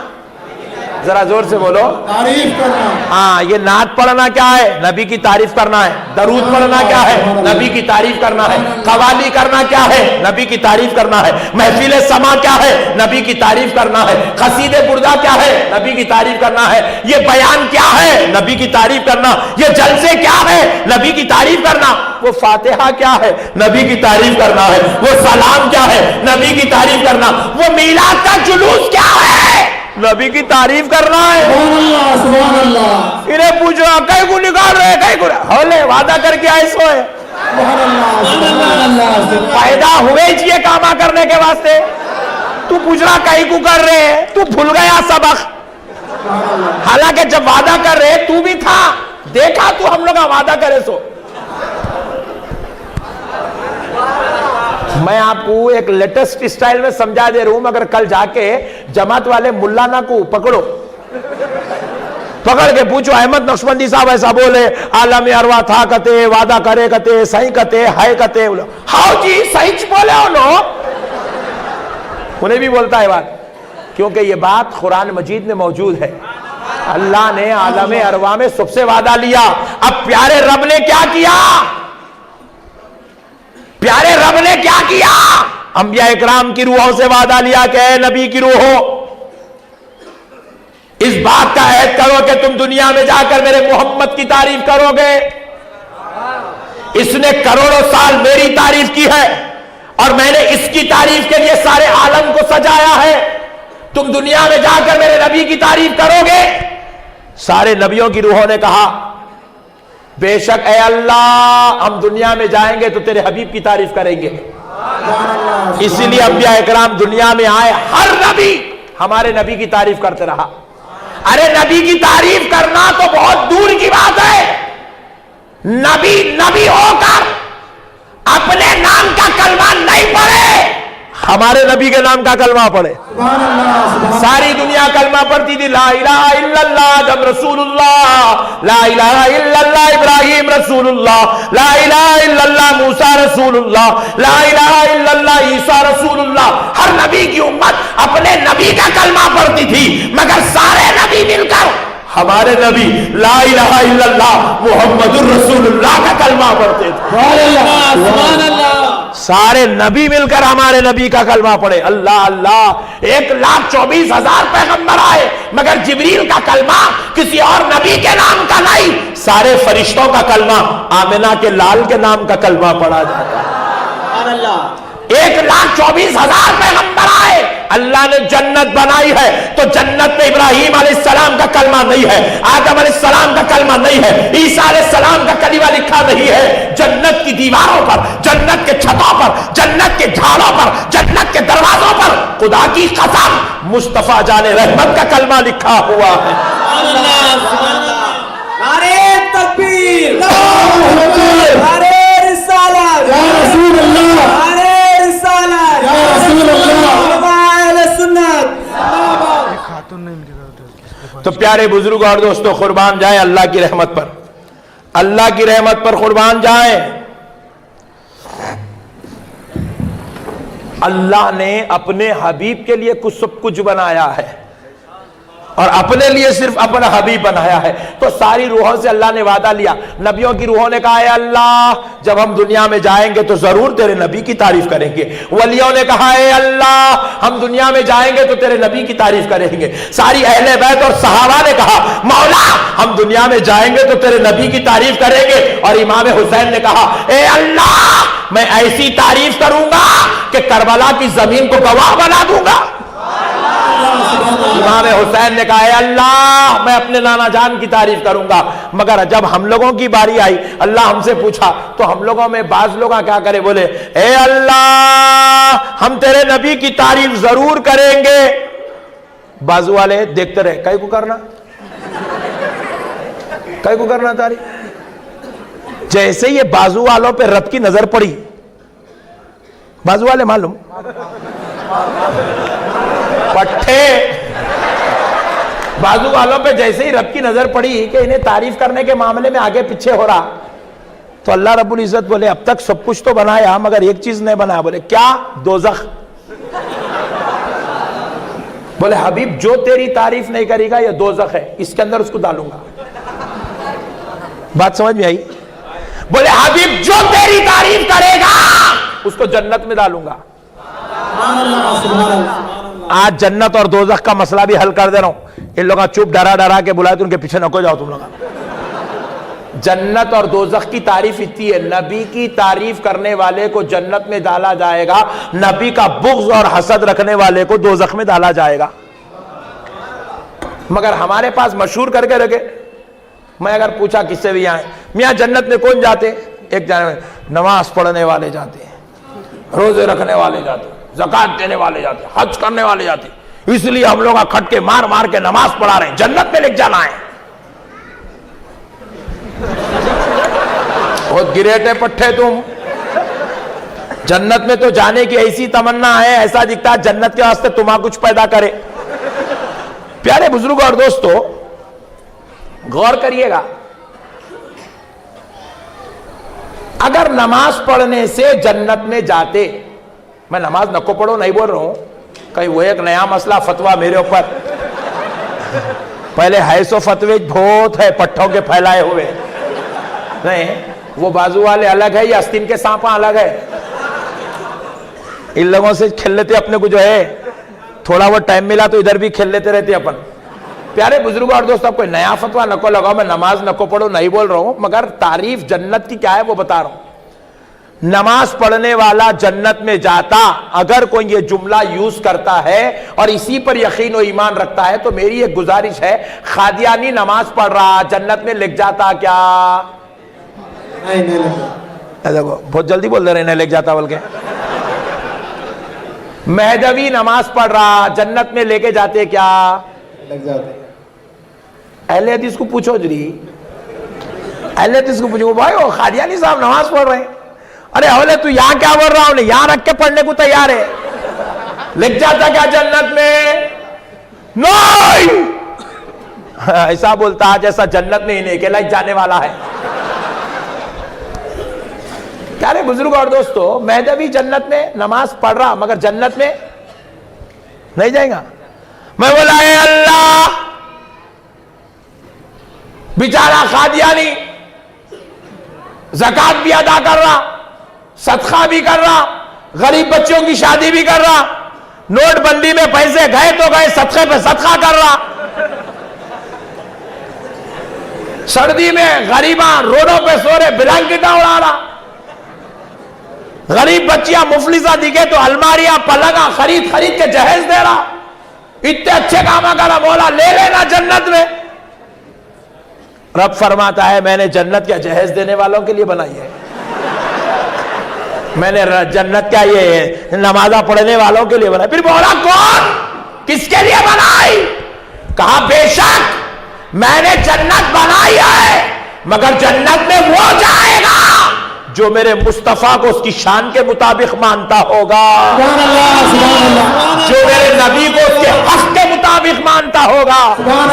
S4: ذرا زور سے بولو.
S3: تعریف کرنا.
S4: ہاں, یہ نعت پڑھنا کیا ہے؟ نبی کی تعریف کرنا ہے. درود پڑھنا کیا ہے؟ نبی کی تعریف کرنا ہے. قوالی کرنا کیا ہے؟ نبی کی تعریف کرنا ہے. محفل سما کیا ہے؟ نبی کی تعریف کرنا ہے. قصیدے بردہ کیا ہے؟ نبی کی تعریف کرنا ہے. یہ بیان کیا ہے؟ نبی کی تعریف کرنا. یہ جلسے کیا ہے؟ نبی کی تعریف کرنا. وہ فاتحہ کیا ہے؟ نبی کی تعریف کرنا ہے. وہ سلام کیا ہے؟ نبی کی تعریف کرنا. وہ میلاد کا جلوس کیا ہے؟ نبی کی تعریف کرنا ہے.
S3: سبحان اللہ سبحان اللہ.
S4: انہیں پوچھو کئی کو نکال رہے, کئی کو ہولے وعدہ کر کے آئے سوئے.
S3: سبحان اللہ سبحان اللہ.
S4: پیدا ہوئے چاہیے کاما کرنے کے واسطے. تو پوچھ رہا کئی کو کر رہے, تو بھول گیا سبق. حالانکہ جب وعدہ کر رہے تو بھی تھا, دیکھا تو ہم لوگ وعدہ کرے سو. میں آپ کو ایک لیٹسٹ اسٹائل میں سمجھا دے رہا ہوں, مگر کل جا کے جماعت والے ملانا کو پکڑو, پکڑ کے پوچھو احمد نقشبندی صاحب ایسا بولے, عالم ارواح تھا کتے, وعدہ کرے کتے, صحیح کتے, ہے کتے. ہاؤ جی صحیح بولے انہیں بھی بولتا ہے بات, کیونکہ یہ بات قرآن مجید میں موجود ہے. اللہ نے عالم ارواح میں سب سے وعدہ لیا. اب پیارے رب نے کیا کیا؟ پیارے رب نے کیا کیا؟ انبیاء اکرام کی روحوں سے وعدہ لیا کہ اے نبی کی روحوں, اس بات کا عہد کرو کہ تم دنیا میں جا کر میرے محمد کی تعریف کرو گے. اس نے کروڑوں سال میری تعریف کی ہے, اور میں نے اس کی تعریف کے لیے سارے عالم کو سجایا ہے. تم دنیا میں جا کر میرے نبی کی تعریف کرو گے. سارے نبیوں کی روحوں نے کہا بے شک اے اللہ, ہم دنیا میں جائیں گے تو تیرے حبیب کی تعریف کریں گے. اسی لیے انبیاء اکرام دنیا میں آئے, ہر نبی ہمارے نبی کی تعریف کرتے رہا. ارے نبی کی تعریف کرنا تو بہت دور کی بات ہے. نبی ہو کر اپنے نام کا کلمہ نہیں پڑھے, ہمارے نبی کے نام کا کلمہ پڑھے. ساری دنیا کلمہ پڑھتی تھی, لا الہ الا اللہ آدم رسول اللہ, لا الہ الا اللہ ابراہیم رسول اللہ, لا الہ الا اللہ موسیٰ رسول اللہ, لا الہ الا اللہ عیسیٰ رسول اللہ. ہر نبی کی امت اپنے نبی کا کلمہ پڑھتی تھی, مگر سارے نبی مل کر ہمارے نبی لا الہ الا اللہ محمد الرسول اللہ کا کلمہ پڑھتے تھے.
S2: سبحان اللہ.
S4: سارے نبی مل کر ہمارے نبی کا کلمہ پڑھے. اللہ اللہ, 1,24,000 پیغمبر آئے, مگر جبریل کا کلمہ کسی اور نبی کے نام کا نہیں, سارے فرشتوں کا کلمہ آمنہ کے لال کے نام کا کلمہ پڑھا جاتا ہے.
S2: سبحان اللہ.
S4: 1,24,000 پیغمبر آئے. اللہ نے جنت بنائی ہے تو جنت میں ابراہیم علیہ السلام کا کلمہ نہیں ہے, آدم علیہ السلام کا کلمہ نہیں ہے, عیسیٰ علیہ السلام کا کلمہ لکھا نہیں ہے. جنت کی دیواروں پر, جنت کے چھتوں پر, جنت کے جھاڑوں پر, جنت کے دروازوں پر خدا کی قسم مصطفیٰ جان رحمت کا کلمہ لکھا ہوا ہے.
S2: نعرے تکبیر, نعرے رسالت,
S3: یا رسول اللہ,
S2: نعرے رسالت,
S3: یا رسول اللہ.
S4: تو پیارے بزرگ اور دوستو, قربان جائیں اللہ کی رحمت پر, اللہ کی رحمت پر قربان جائیں. اللہ نے اپنے حبیب کے لیے سب کچھ بنایا ہے. اور اپنے لیے صرف اپنا حبیب بنایا ہے. تو ساری روحوں سے اللہ نے وعدہ لیا. نبیوں کی روحوں نے کہا اے اللہ جب ہم دنیا میں جائیں گے تو ضرور تیرے نبی کی تعریف کریں گے. ولیوں نے کہا اے اللہ ہم دنیا میں جائیں گے تو تیرے نبی کی تعریف کریں گے. ساری اہل بیت اور صحابہ نے کہا مولا ہم دنیا میں جائیں گے تو تیرے نبی کی تعریف کریں گے. اور امام حسین نے کہا اے اللہ میں ایسی تعریف کروں گا کہ کربلا کی زمین کو گواہ بنا دوں گا. امام حسین نے کہا اے اللہ میں اپنے نانا جان کی تعریف کروں گا. مگر جب ہم لوگوں کی باری آئی اللہ ہم سے پوچھا تو ہم لوگوں میں بعض لوگ کیا کرے بولے اے اللہ ہم تیرے نبی کی تعریف ضرور کریں گے. بازو والے دیکھتے رہے کئی کو کرنا تعریف. جیسے یہ بازو والوں پہ رب کی نظر پڑی بازو والے معلوم پٹھے بازو والوں پہ جیسے ہی رب کی نظر پڑی کہ انہیں تعریف کرنے کے معاملے میں آگے پیچھے ہو رہا تو اللہ رب العزت بولے اب تک سب کچھ تو بنایا مگر ایک چیز نہیں بنایا. بولے کیا؟ دوزخ. بولے حبیب جو تیری تعریف نہیں کرے گا یہ دوزخ ہے اس کے اندر اس کو ڈالوں گا. بات سمجھ میں آئی؟ بولے حبیب جو تیری تعریف کرے گا اس کو جنت میں ڈالوں گا. آج جنت اور دوزخ کا مسئلہ بھی حل کر دے رہا ہوں. ان لوگوں چپ ڈرا کے بلائے تو ان کے پیچھے نہ کو جاؤ تم لوگ. جنت اور دوزخ کی تعریف اتنی ہے نبی کی تعریف کرنے والے کو جنت میں ڈالا جائے گا نبی کا بغض اور حسد رکھنے والے کو دوزخ میں ڈالا جائے گا. مگر ہمارے پاس مشہور کر کے رکھے. میں اگر پوچھا کس سے بھی یہاں میاں جنت میں کون جاتے ایک جانے نماز پڑھنے والے جاتے ہیں روزے رکھنے والے جاتے ہیں زکات دینے والے جاتے ہیں حج کرنے والے جاتے ہیں. اس لیے ہم لوگ کھٹ کے مار کے نماز پڑھا رہے ہیں جنت میں لکھ جانا ہے. بہت گریٹے پٹھے تم. جنت میں تو جانے کی ایسی تمنا ہے ایسا دکھتا ہے جنت کے واسطے تمہاں کچھ پیدا کرے. پیارے بزرگ اور دوستو غور کریے گا اگر نماز پڑھنے سے جنت میں جاتے میں نماز نہ کو پڑھو نہیں بول رہا ہوں کہیں وہ ایک نیا مسئلہ فتویٰ میرے اوپر پہلے ہے سو فتوے بہت ہے پٹھوں کے پھیلائے ہوئے نہیں وہ بازو والے الگ ہے یا استین کے سانپاں الگ ہے. ان لوگوں سے کھیل لیتے اپنے کو جو ہے تھوڑا وہ ٹائم ملا تو ادھر بھی کھیل لیتے رہتے اپن. پیارے بزرگوں اور دوستوں کوئی نیا فتویٰ نہ کو لگاؤ میں نماز نہ کو پڑھو نہیں بول رہا ہوں مگر تعریف جنت کی کیا ہے وہ بتا رہا ہوں. نماز پڑھنے والا جنت میں جاتا اگر کوئی یہ جملہ یوز کرتا ہے اور اسی پر یقین و ایمان رکھتا ہے تو میری ایک گزارش ہے قادیانی نماز پڑھ رہا جنت میں لکھ جاتا کیا؟ دیکھو بہت جلدی بول دے رہے ہیں لکھ جاتا بول کے. مہدوی نماز پڑھ رہا جنت میں لے کے جاتے کیا؟
S3: لگ جاتے.
S4: اہل حدیث کو پوچھو جی اہل حدیث کو پوچھو بھائی وہ قادیانی صاحب نماز پڑھ رہے ہیں ارے اولے تو یہاں کیا بول رہا ہوں یہاں رکھ کے پڑھنے کو تیار ہے لکھ جاتا کیا جنت میں؟ نہیں ایسا بولتا جیسا جنت میں ہی نہیں کہ لگ جانے والا ہے. پیارے بزرگ اور دوستو مہدوی جنت میں نماز پڑھ رہا مگر جنت میں نہیں جائے گا. میں بولا اے اللہ بیچارہ قادیانی زکات بھی ادا کر رہا صدقہ بھی کر رہا غریب بچوں کی شادی بھی کر رہا نوٹ بندی میں پیسے گئے تو گئے صدقے پہ صدقہ کر رہا سردی میں غریباں روڈوں پہ سو رہے بلینکٹاں اڑا رہا غریب بچیاں مفلسہ دکھے تو الماریاں پلنگاں خرید کے جہیز دے رہا. اتنے اچھے کام کرا مولا لے لینا جنت میں. رب فرماتا ہے میں نے جنت کیا جہیز دینے والوں کے لیے بنائی ہے میں نے جنت کیا یہ نمازہ پڑھنے والوں کے لیے بنائی. پھر بولا کون کس کے لیے بنائی؟ کہا بے شک میں نے جنت بنائی ہے مگر جنت میں وہ جائے گا جو میرے مصطفیٰ کو اس کی شان کے مطابق مانتا ہوگا جو میرے نبی کو اس کے حق کے مطابق مانتا ہوگا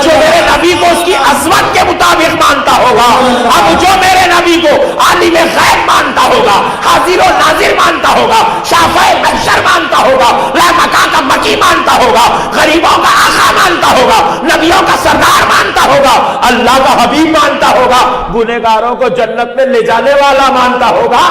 S4: جو میرے نبی کو اس کی عظمت کے مطابق مانتا ہوگا، اب جو میرے نبی کو عالم غیب مانتا ہوگا، حاضر و ناظر مانتا ہوگا، شافع محشر مانتا ہوگا، مکہ کا مکی مانتا ہوگا، غریبوں کا آقا مانتا ہوگا، نبیوں کا سردار مانتا ہوگا، اللہ کا حبیب مانتا ہوگا، گنہگاروں کو جنت میں لے جانے والا مانتا ہوگا،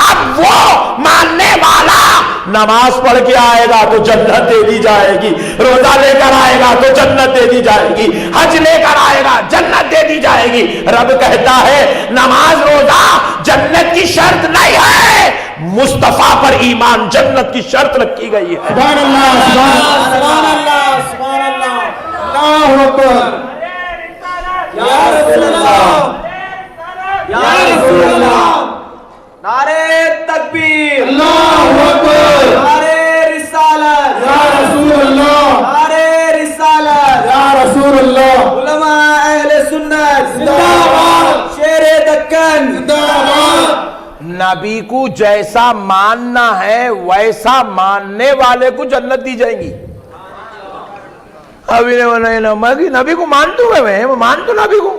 S4: اب وہ ماننے والا نماز پڑھ کے آئے گا تو جنت دے دی جائے گی، روزہ لے کر آئے گا تو جنت دے دی جائے گی، حج لے کر آئے گا جنت دے دی جائے گی۔ رب کہتا ہے نماز روزہ جنت کی شرط نہیں ہے، مصطفیٰ پر ایمان جنت کی شرط رکھی گئی ہے۔
S3: سبحان اللہ، سبحان اللہ، سبحان اللہ، اللہ اکبر، یا رسول اللہ، یا رسول اللہ،
S2: نعرے تکبیر،
S3: اللہ اکبر،
S2: نعرے رسالت،
S3: یا رسول اللہ،
S2: نعرے رسالت،
S3: یا رسول اللہ،
S2: علماء اہل سنت
S3: زندہ باد،
S2: شیر دکن
S3: زندہ باد۔
S4: نبی کو جیسا ماننا ہے ویسا ماننے والے کو جنت دی جائیں گی۔ ابھی نبی کو مانتا ہوں میں مانتا ہوں نبی کو۔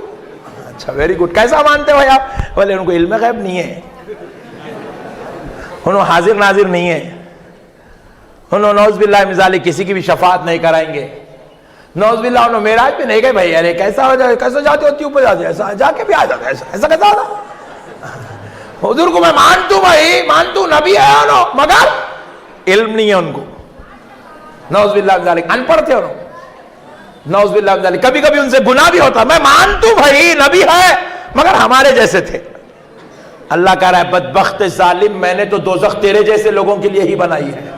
S4: اچھا ویری گڈ، کیسا مانتے ہو آپ؟ بولے ان کو علم غیب نہیں ہے، انہوں حاضر ناظر نہیں ہے، انہوں نعوذ باللہ من ذالک کسی کی بھی شفاعت نہیں کرائیں گے، نعوذ باللہ انہوں معراج بھی نہیں گئے بھائی، ارے کیسا ہو جائے، کیسے جاتے ہوتی اوپر جاتے، ایسا جا کے بھی آ جاتا، ایسا کیسا ہوتا؟ حضور کو میں مانتا ہوں بھائی، مانتا ہوں نبی ہے انہوں، مگر علم نہیں ہے ان کو، نعوذ باللہ من ذالک ان پڑھ تھے انہوں، نعوذ باللہ من ذالک کبھی کبھی ان سے گناہ بھی ہوتا، میں مانتا ہوں بھائی نبی ہے مگر ہمارے جیسے تھے۔ اللہ کہہ رہا ہے بدبخت ظالم، میں نے تو دوزخ تیرے جیسے لوگوں کے لیے ہی بنائی ہے۔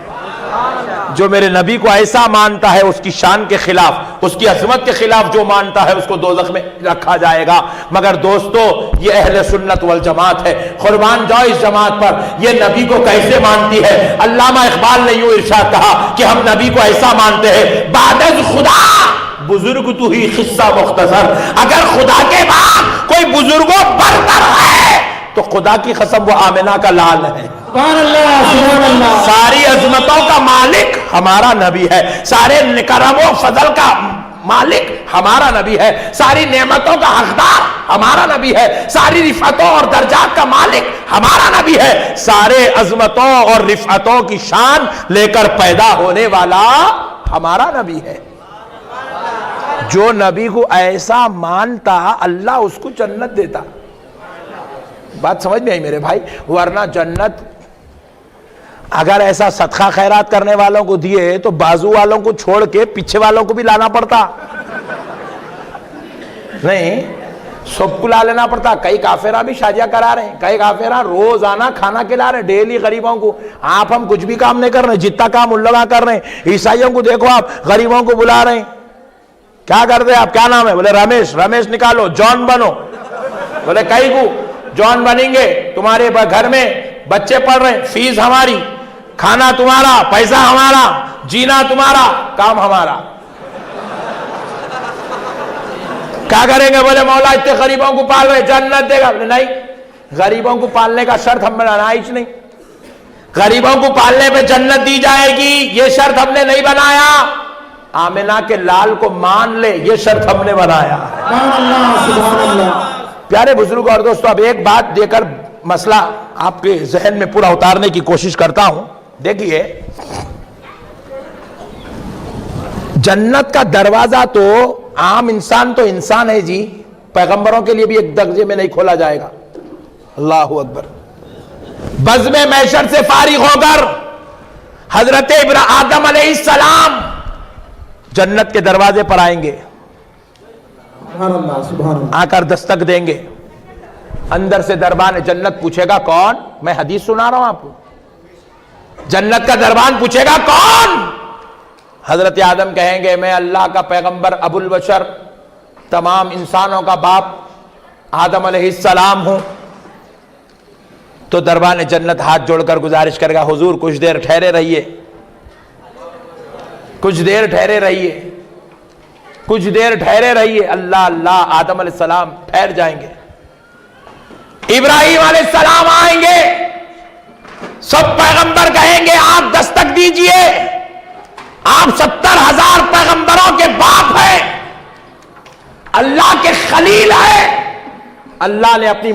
S4: جو میرے نبی کو ایسا مانتا ہے اس کی شان کے خلاف، اس کی عظمت کے خلاف جو مانتا ہے اس کو دوزخ میں رکھا جائے گا۔ مگر دوستو یہ اہل سنت والجماعت ہے، قربان جاؤ اس جماعت پر، یہ نبی کو کیسے مانتی ہے۔ علامہ اقبال نے یوں ارشاد کہا کہ ہم نبی کو ایسا مانتے ہیں، بعد از خدا بزرگ تو ہی قصہ مختصر، اگر خدا کے بعد کوئی بزرگوں برتر ہے تو خدا کی قسم وہ آمنہ کا لال ہے۔
S3: سبحان اللہ، سبحان اللہ،
S4: ساری عظمتوں کا مالک ہمارا نبی ہے، سارے کرم و فضل کا مالک ہمارا نبی ہے، ساری نعمتوں کا حقدار ہمارا نبی ہے، ساری رفعتوں اور درجات کا مالک ہمارا نبی ہے، سارے عظمتوں اور رفعتوں کی شان لے کر پیدا ہونے والا ہمارا نبی ہے۔ جو نبی کو ایسا مانتا اللہ اس کو جنت دیتا۔ بات سمجھ میں آئی میرے بھائی؟ ورنہ جنت اگر ایسا صدقہ خیرات کرنے والوں کو دیے تو بازو والوں کو چھوڑ کے پیچھے والوں کو بھی لانا پڑتا، نہیں سب کو لا لینا پڑتا۔ کئی کافرہ بھی شادیاں کرا رہے ہیں، کئی کافرہ روزانہ کھانا کھلا رہے ہیں ڈیلی غریبوں کو۔ آپ ہم کچھ بھی کام نہیں کر رہے، جتنا کام ان لوگ کر رہے ہیں۔ عیسائیوں کو دیکھو آپ گریبوں کو بلا رہے ہیں، کیا کرتے ہیں آپ؟ کیا نام ہے؟ بولے رمیش، رمیش نکالو، جان بنو۔ بولے کئی کو جان بنیں گے، تمہارے گھر میں بچے پڑھ رہے ہیں، فیس ہماری، کھانا تمہارا، پیسہ ہمارا، جینا تمہارا، کام ہمارا۔ کیا کریں گے؟ بولے مولا اتنے غریبوں کو پال رہے جنت دے گا۔ بولے نہیں، غریبوں کو پالنے کا شرط ہم نے بنایا ہی نہیں، غریبوں کو پالنے پہ جنت دی جائے گی یہ شرط ہم نے نہیں بنایا۔ آمنہ کے لال کو مان لے یہ شرط ہم نے بنایا۔
S3: سبحان اللہ، سبحان اللہ۔
S4: پیارے بزرگ اور دوستو، اب ایک بات دے کر مسئلہ آپ کے ذہن میں پورا اتارنے کی کوشش کرتا ہوں۔ دیکھیے جنت کا دروازہ تو عام انسان تو انسان ہے جی، پیغمبروں کے لیے بھی ایک درجے میں نہیں کھولا جائے گا۔ اللہ اکبر۔ بزم محشر سے فارغ ہو کر حضرت آدم علیہ السلام جنت کے دروازے پر آئیں گے،
S3: سبحان اللہ، سبحان اللہ۔
S4: آ کر دستک دیں گے، اندر سے دربان جنت پوچھے گا کون؟ میں حدیث سنا رہا ہوں آپ کو۔ جنت کا دربان پوچھے گا کون؟ حضرت آدم کہیں گے میں اللہ کا پیغمبر ابو البشر، تمام انسانوں کا باپ آدم علیہ السلام ہوں۔ تو دربان جنت ہاتھ جوڑ کر گزارش کرے گا حضور کچھ دیر ٹھہرے رہیے، کچھ دیر ٹھہرے رہیے، کچھ دیر ٹھہرے رہیے۔ اللہ اللہ، آدم علیہ السلام ٹھہر جائیں گے، ابراہیم علیہ السلام آئیں گے، سب پیغمبر کہیں گے آپ دستک دیجئے، آپ 70,000 پیغمبروں کے باپ ہیں، اللہ کے خلیل ہے. اللہ نے اپنی